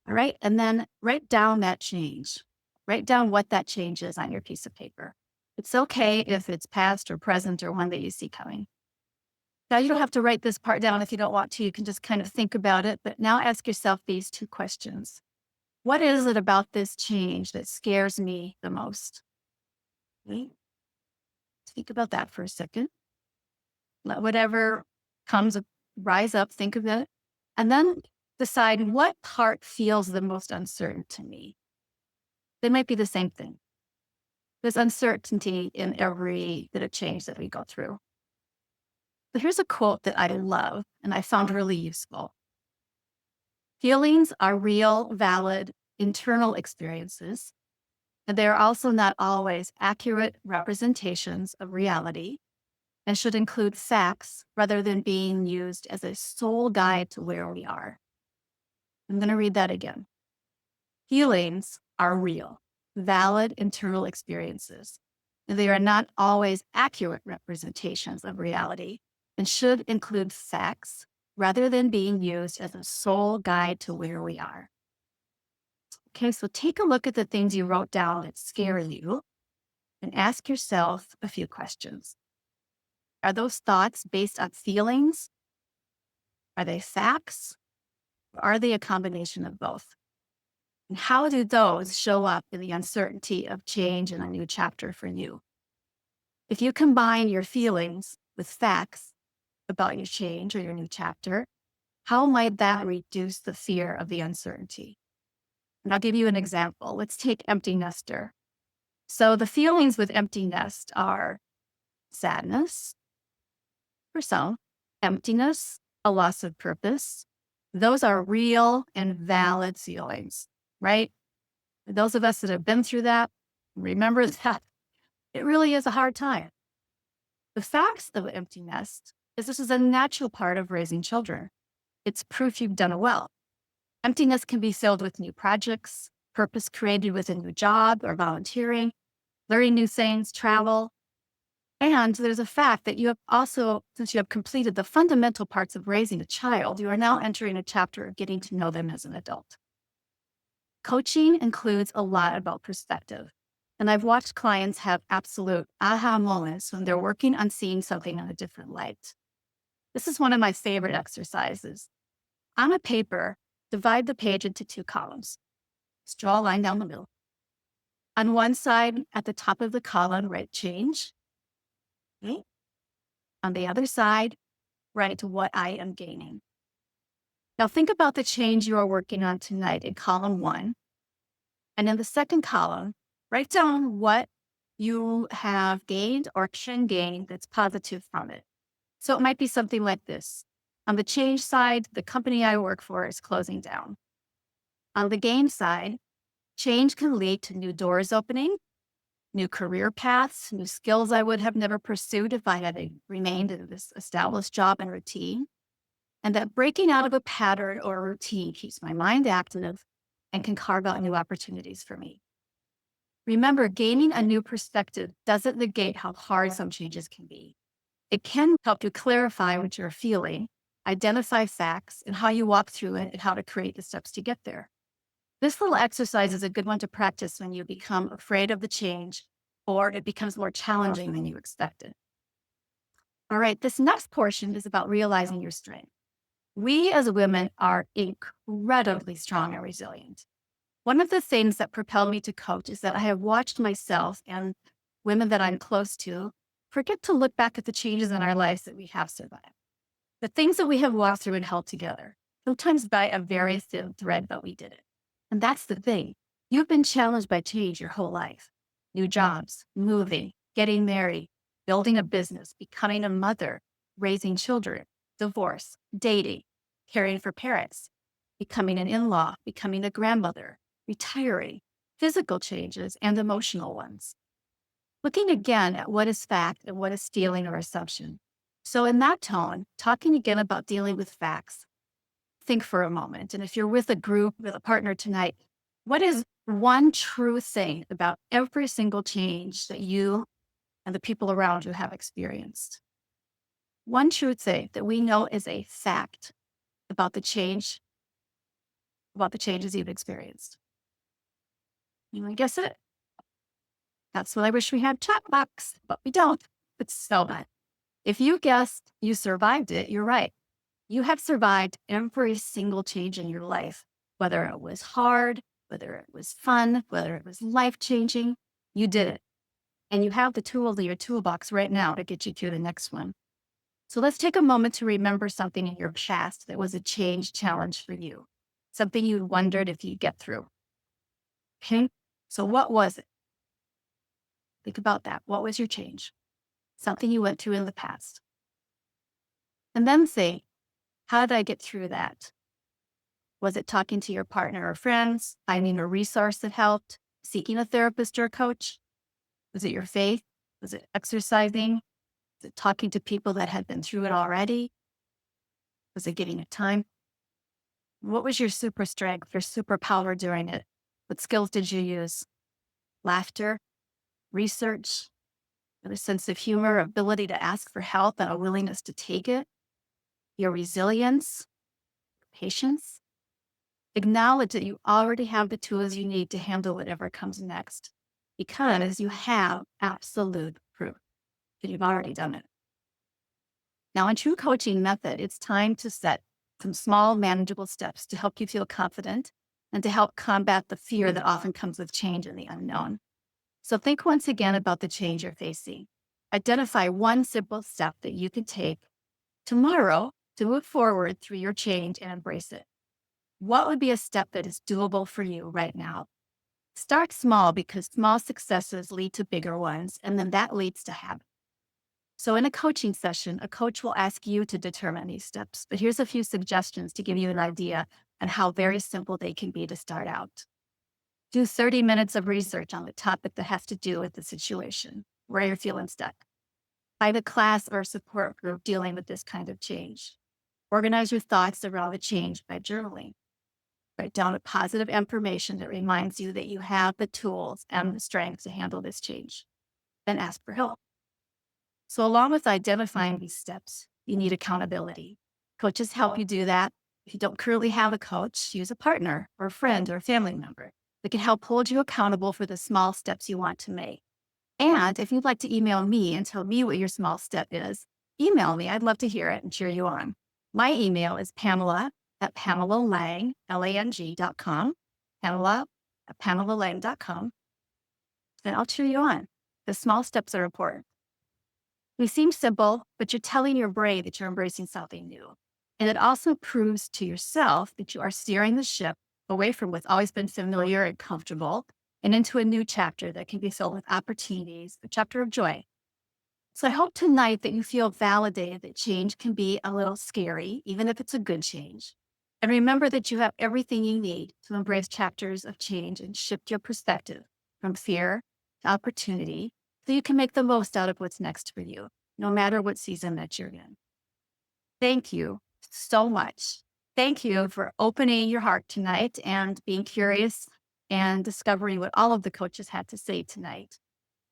All right. And then write down that change. Write down what that change is on your piece of paper. It's okay if it's past or present or one that you see coming. Now, you don't have to write this part down if you don't want to. You can just kind of think about it. But now ask yourself these two questions. What is it about this change that scares me the most? Okay. Think about that for a second. Let whatever comes rise up, think of it, and then decide what part feels the most uncertain to me. They might be the same thing. There's uncertainty in every bit of change that we go through. But here's a quote that I love and I found really useful. Feelings are real, valid, internal experiences, and they are also not always accurate representations of reality and should include facts rather than being used as a sole guide to where we are. I'm going to read that again. Feelings are real, valid internal experiences, and they are not always accurate representations of reality and should include facts rather than being used as a sole guide to where we are. Okay, so take a look at the things you wrote down that scare you and ask yourself a few questions. Are those thoughts based on feelings? Are they facts? Or are they a combination of both? And how do those show up in the uncertainty of change in a new chapter for you? If you combine your feelings with facts about your change or your new chapter, how might that reduce the fear of the uncertainty? And I'll give you an example. Let's take empty nester. So the feelings with empty nest are sadness, for some, emptiness, a loss of purpose. Those are real and valid feelings, right? Those of us that have been through that, remember that it really is a hard time. The facts of empty nest is this is a natural part of raising children. It's proof you've done well. Emptiness can be filled with new projects, purpose created with a new job or volunteering, learning new things, travel. And there's a fact that you have also, since you have completed the fundamental parts of raising a child, you are now entering a chapter of getting to know them as an adult. Coaching includes a lot about perspective. And I've watched clients have absolute aha moments when they're working on seeing something in a different light. This is one of my favorite exercises. On a paper, divide the page into 2 columns. Just draw a line down the middle. On one side, at the top of the column, write change. Okay. On the other side, write what I am gaining. Now think about the change you are working on tonight in column 1. And in the second column, write down what you have gained or can gain that's positive from it. So it might be something like this. On the change side, the company I work for is closing down. On the gain side, change can lead to new doors opening, new career paths, new skills I would have never pursued if I had remained in this established job and routine. And that breaking out of a pattern or a routine keeps my mind active and can carve out new opportunities for me. Remember, gaining a new perspective doesn't negate how hard some changes can be. It can help you clarify what you're feeling, identify facts, and how you walk through it and how to create the steps to get there. This little exercise is a good one to practice when you become afraid of the change or it becomes more challenging than you expected. All right, this next portion is about realizing your strength. We as women are incredibly strong and resilient. One of the things that propelled me to coach is that I have watched myself and women that I'm close to forget to look back at the changes in our lives that we have survived. The things that we have walked through and held together, sometimes by a very thin thread, but we did it. And that's the thing. You've been challenged by change your whole life. New jobs, moving, getting married, building a business, becoming a mother, raising children, divorce, dating, caring for parents, becoming an in-law, becoming a grandmother, retiring, physical changes, and emotional ones. Looking again at what is fact and what is stealing or assumption. So in that tone, talking again about dealing with facts, think for a moment. And if you're with a group, with a partner tonight, what is one true thing about every single change that you and the people around you have experienced? One true thing that we know is a fact about the changes you've experienced. You want to guess it? That's what I wish we had chat box, but we don't. It's so bad. If you guessed you survived it, you're right. You have survived every single change in your life, whether it was hard, whether it was fun, whether it was life-changing, you did it. And you have the tools in your toolbox right now to get you to the next one. So let's take a moment to remember something in your past that was a change challenge for you, something you wondered if you'd get through. Okay, so what was it? Think about that. What was your change? Something you went through in the past. And then think, how did I get through that? Was it talking to your partner or friends, finding a resource that helped, seeking a therapist or a coach? Was it your faith? Was it exercising? Was it talking to people that had been through it already? Was it giving it time? What was your super strength, your superpower during it? What skills did you use? Laughter, research, a sense of humor, ability to ask for help and a willingness to take it, your resilience, patience. Acknowledge that you already have the tools you need to handle whatever comes next because you have absolute proof that you've already done it. Now, in true coaching method, it's time to set some small, manageable steps to help you feel confident and to help combat the fear that often comes with change and the unknown. So think once again about the change you're facing. Identify one simple step that you can take tomorrow to move forward through your change and embrace it. What would be a step that is doable for you right now? Start small because small successes lead to bigger ones, and then that leads to habit. So in a coaching session, a coach will ask you to determine these steps, but here's a few suggestions to give you an idea on how very simple they can be to start out. Do 30 minutes of research on the topic that has to do with the situation, where you're feeling stuck. Find a class or support group dealing with this kind of change. Organize your thoughts around the change by journaling. Write down a positive information that reminds you that you have the tools and the strength to handle this change. Then ask for help. So, along with identifying these steps, you need accountability. Coaches help you do that. If you don't currently have a coach, use a partner or a friend or a family member that can help hold you accountable for the small steps you want to make. And if you'd like to email me and tell me what your small step is, email me. I'd love to hear it and cheer you on. My email is Pamela@PamelaLang, Lang.com. Pamela@PamelaLang.com. And I'll cheer you on. The small steps are important. They seem simple, but you're telling your brain that you're embracing something new. And it also proves to yourself that you are steering the ship away from what's always been familiar and comfortable and into a new chapter that can be filled with opportunities, a chapter of joy. So I hope tonight that you feel validated that change can be a little scary, even if it's a good change. And remember that you have everything you need to embrace chapters of change and shift your perspective from fear to opportunity so you can make the most out of what's next for you, no matter what season that you're in. Thank you so much. Thank you for opening your heart tonight and being curious and discovering what all of the coaches had to say tonight.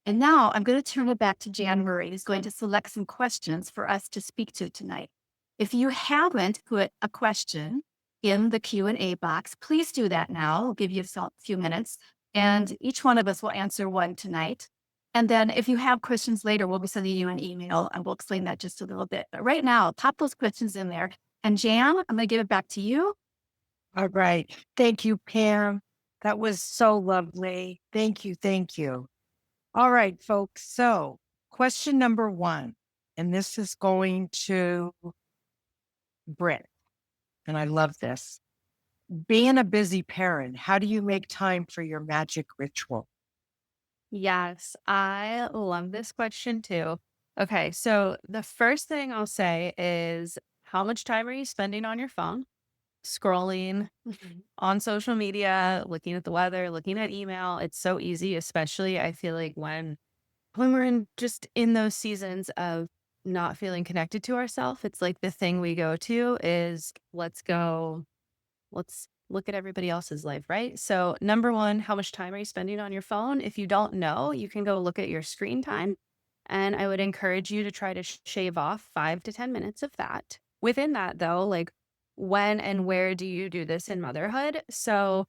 And now I'm going to turn it back to Jan Murray, who's going to select some questions for us to speak to tonight. If you haven't put a question in the Q&A box, please do that now. We'll give you a few minutes, and each one of us will answer one tonight. And then if you have questions later, we'll be sending you an email and we'll explain that just a little bit. But right now, pop those questions in there. And Jan, I'm going to give it back to you. All right. Thank you, Pam. That was so lovely. Thank you. Thank you. All right, folks. So, question number 1, and this is going to Britt. And I love this. Being a busy parent, how do you make time for your magic ritual? Yes, I love this question too. Okay, so the first thing I'll say is how much time are you spending on your phone, scrolling on social media, looking at the weather, looking at email? It's so easy, especially I feel like when we're in those seasons of not feeling connected to ourselves. It's like the thing we go to is let's look at everybody else's life, right? So, number one, how much time are you spending on your phone? If you don't know, you can go look at your screen time. And I would encourage you to try to shave off 5 to 10 minutes of that. Within that, though, like when and where do you do this in motherhood? So,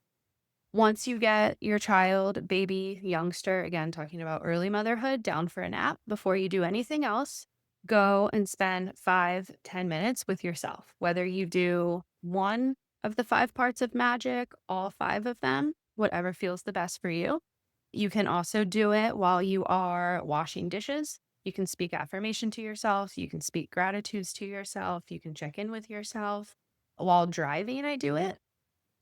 once you get your child, baby, youngster, again, talking about early motherhood, down for a nap before you do anything else, go and spend 5, 10 minutes with yourself. Whether you do one of the 5 parts of magic, all 5 of them, whatever feels the best for you. You can also do it while you are washing dishes. You can speak affirmation to yourself. You can speak gratitudes to yourself. You can check in with yourself. While driving, I do it.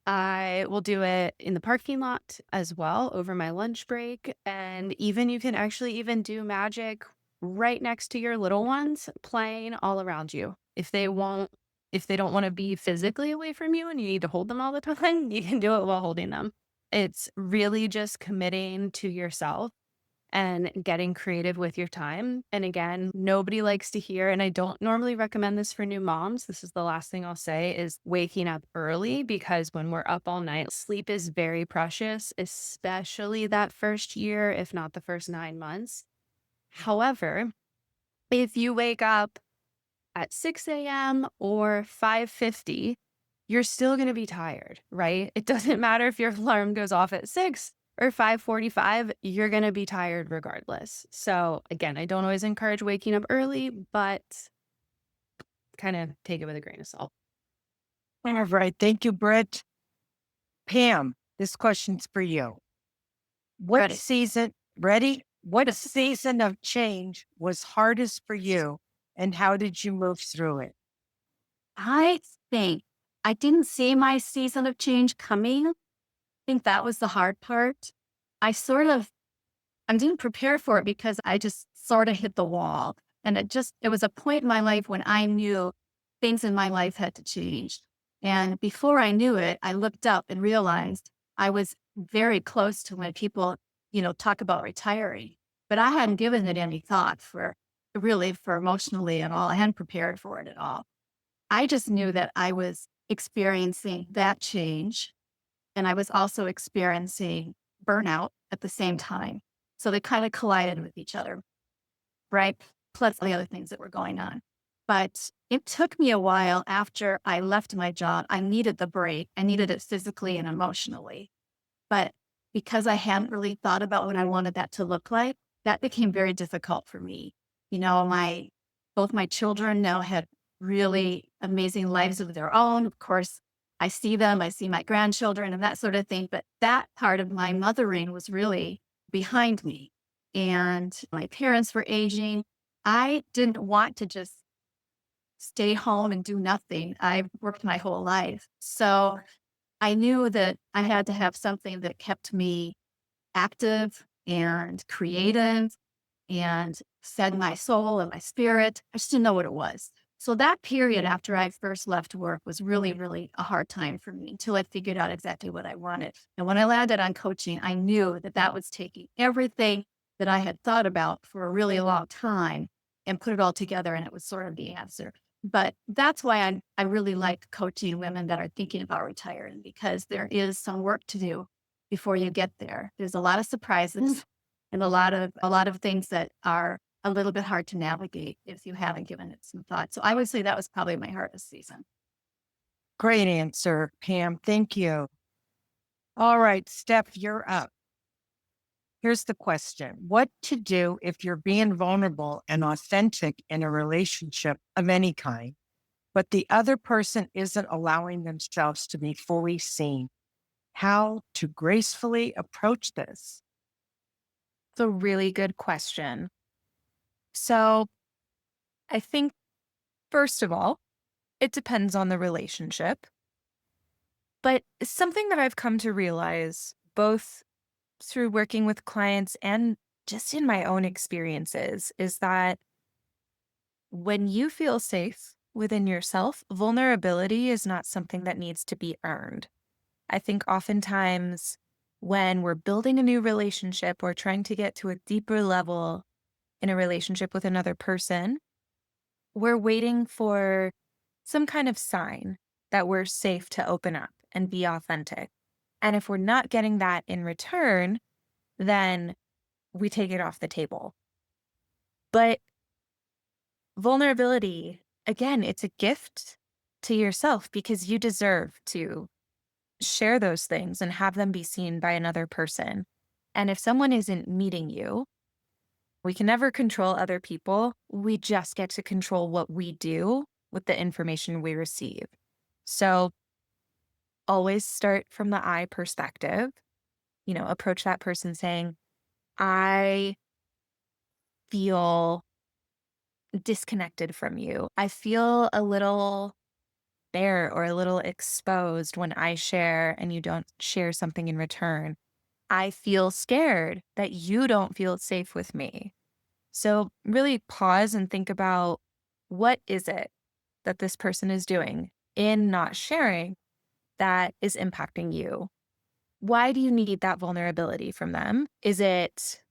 I will do it in the parking lot as well over my lunch break. And even you can actually even do magic right next to your little ones playing all around you. If they don't want to be physically away from you and you need to hold them all the time, you can do it while holding them. It's really just committing to yourself and getting creative with your time. And again, nobody likes to hear, and I don't normally recommend this for new moms. This is the last thing I'll say is waking up early, because when we're up all night, sleep is very precious, especially that first year, if not the first 9 months. However, if you wake up at 6 a.m. or 5:50, you're still going to be tired, right? It doesn't matter if your alarm goes off at 6 or 5:45, you're going to be tired regardless. So again, I don't always encourage waking up early, but kind of take it with a grain of salt. All right. Thank you, Britt. Pam, this question's for you. What Ready. season, ready? What season of change was hardest for you and how did you move through it? I think I didn't see my season of change coming. I think that was the hard part. I sort of I didn't prepare for it because I just sort of hit the wall. And it was a point in my life when I knew things in my life had to change. And before I knew it, I looked up and realized I was very close to when people, talk about retiring. But I hadn't given it any thought for really for emotionally at all. I hadn't prepared for it at all. I just knew that I was experiencing that change, and I was also experiencing burnout at the same time. So they kind of collided with each other, right? Plus the other things that were going on. But it took me a while after I left my job. I needed the break. I needed it physically and emotionally. But because I hadn't really thought about what I wanted that to look like, that became very difficult for me. My both my children now had really amazing lives of their own. Of course, I see them, I see my grandchildren and that sort of thing. But that part of my mothering was really behind me. And my parents were aging. I didn't want to just stay home and do nothing. I've worked my whole life. So I knew that I had to have something that kept me active and creative and fed my soul and my spirit. I just didn't know what it was. So that period after I first left work was really, really a hard time for me until I figured out exactly what I wanted. And when I landed on coaching, I knew that that was taking everything that I had thought about for a really long time and put it all together, and it was sort of the answer. But that's why I really like coaching women that are thinking about retiring, because there is some work to do before you get there. There's a lot of surprises and a lot of things that are a little bit hard to navigate if you haven't given it some thought. So I would say that was probably my hardest season. Great answer, Pam. Thank you. All right, Steph, you're up. Here's the question. What to do if you're being vulnerable and authentic in a relationship of any kind, but the other person isn't allowing themselves to be fully seen? How to gracefully approach this? It's a really good question. So I think, first of all, it depends on the relationship. But something that I've come to realize, both through working with clients and just in my own experiences, is that when you feel safe within yourself, vulnerability is not something that needs to be earned. I think oftentimes when we're building a new relationship or trying to get to a deeper level in a relationship with another person, we're waiting for some kind of sign that we're safe to open up and be authentic. And if we're not getting that in return, then we take it off the table. But vulnerability, again, it's a gift to yourself because you deserve to share those things and have them be seen by another person. And if someone isn't meeting you, we can never control other people. We just get to control what we do with the information we receive. So always start from the I perspective, approach that person saying, I feel disconnected from you. I feel a little bare or a little exposed when I share and you don't share something in return. I feel scared that you don't feel safe with me. So really pause and think about, what is it that this person is doing in not sharing that is impacting you? Why do you need that vulnerability from them? Is it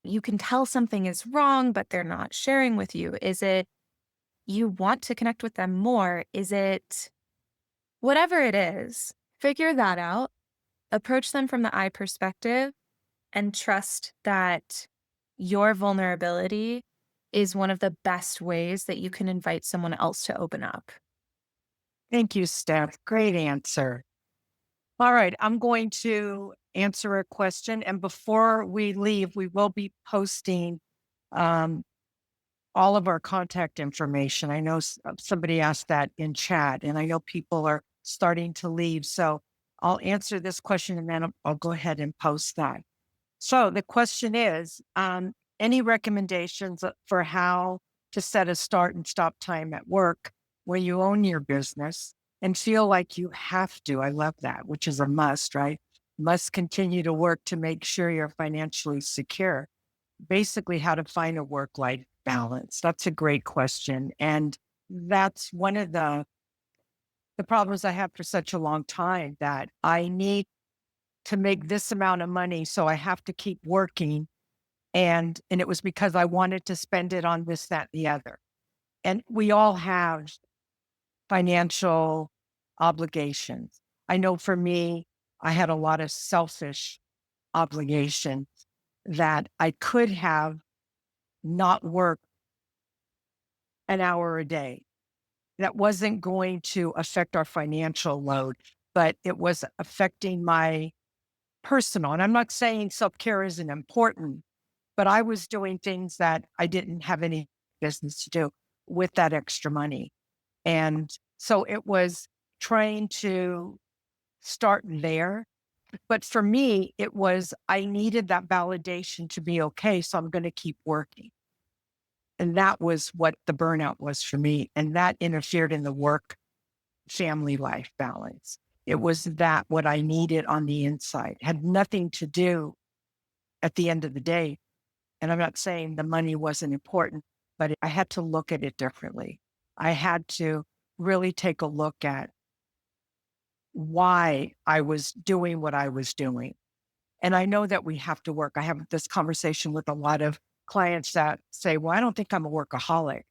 you can tell something is wrong, but they're not sharing with you? Is it you want to connect with them more? Is it whatever it is? Figure that out, approach them from the I perspective, and trust that your vulnerability is one of the best ways that you can invite someone else to open up. Thank you, Steph. Great answer. All right, I'm going to answer a question. And before we leave, we will be posting um, all of our contact information. I know somebody asked that in chat, and I know people are starting to leave. So I'll answer this question and then I'll go ahead and post that. So the question is, any recommendations for how to set a start and stop time at work when you own your business and feel like you have to? I love that, which is a must, right? Must continue to work to make sure you're financially secure. Basically, how to find a work-life balance. That's a great question. And that's one of the problems I have for such a long time, that I need to make this amount of money, so I have to keep working And it was because I wanted to spend it on this, that, and the other. And we all have financial obligations. I know for me, I had a lot of selfish obligations that I could have not worked an hour a day. That wasn't going to affect our financial load, but it was affecting my personal. And I'm not saying self care isn't important, but I was doing things that I didn't have any business to do with that extra money. And so it was trying to start there. But for me, it was I needed that validation to be okay. So I'm going to keep working. And that was what the burnout was for me. And that interfered in the work family life balance. It was that what I needed on the inside had nothing to do at the end of the day. And I'm not saying the money wasn't important, but I had to look at it differently. I had to really take a look at why I was doing what I was doing. And I know that we have to work. I have this conversation with a lot of clients that say, well, I don't think I'm a workaholic.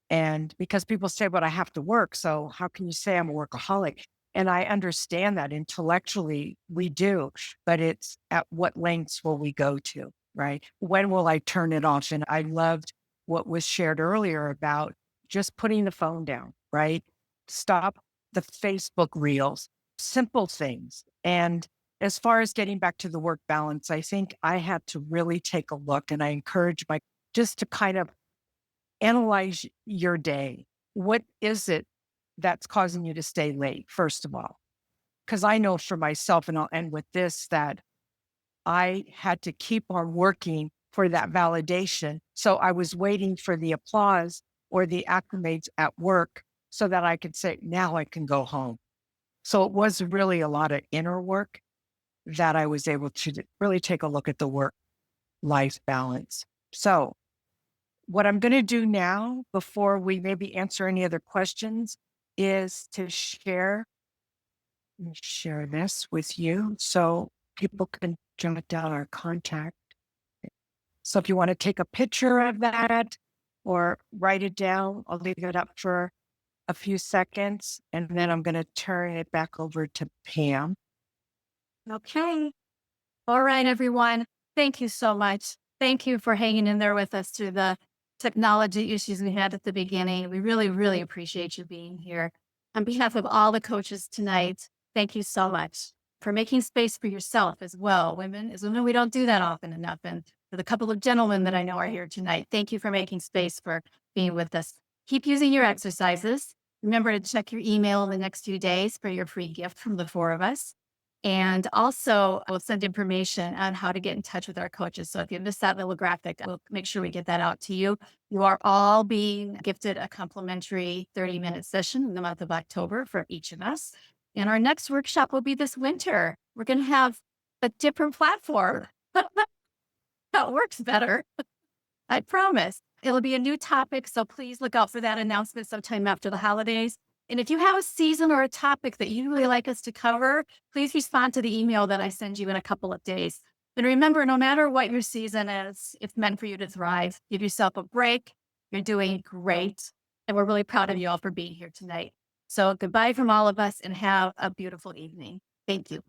And because people say, but I have to work. So how can you say I'm a workaholic? And I understand that intellectually we do, but it's at what lengths will we go to, right? When will I turn it off? And I loved what was shared earlier about just putting the phone down, right? Stop the Facebook reels, simple things. And as far as getting back to the work balance, I think I had to really take a look and I encourage my just to kind of analyze your day. What is it that's causing you to stay late, first of all? Because I know for myself, and I'll end with this, that I had to keep on working for that validation. So I was waiting for the applause or the acclimates at work so that I could say, now I can go home. So it was really a lot of inner work that I was able to really take a look at the work life balance. So what I'm going to do now, before we maybe answer any other questions, is to share this with you so people can jot down our contact. So if you want to take a picture of that or write it down, I'll leave it up for a few seconds and then I'm going to turn it back over to Pam. Okay. All right, everyone. Thank you so much. Thank you for hanging in there with us through the technology issues we had at the beginning. We really, really appreciate you being here. On behalf of all the coaches tonight, thank you so much for making space for yourself as well. Women, as women, we don't do that often enough. And for the couple of gentlemen that I know are here tonight, thank you for making space for being with us. Keep using your exercises. Remember to check your email in the next few days for your free gift from the four of us. And also, we'll send information on how to get in touch with our coaches. So if you missed that little graphic, we'll make sure we get that out to you. You are all being gifted a complimentary 30-minute session in the month of October for each of us. And our next workshop will be this winter. We're going to have a different platform that works better. I promise. It'll be a new topic, so please look out for that announcement sometime after the holidays. And if you have a season or a topic that you'd really like us to cover, please respond to the email that I send you in a couple of days. And remember, no matter what your season is, it's meant for you to thrive. Give yourself a break. You're doing great. And we're really proud of you all for being here tonight. So goodbye from all of us and have a beautiful evening. Thank you.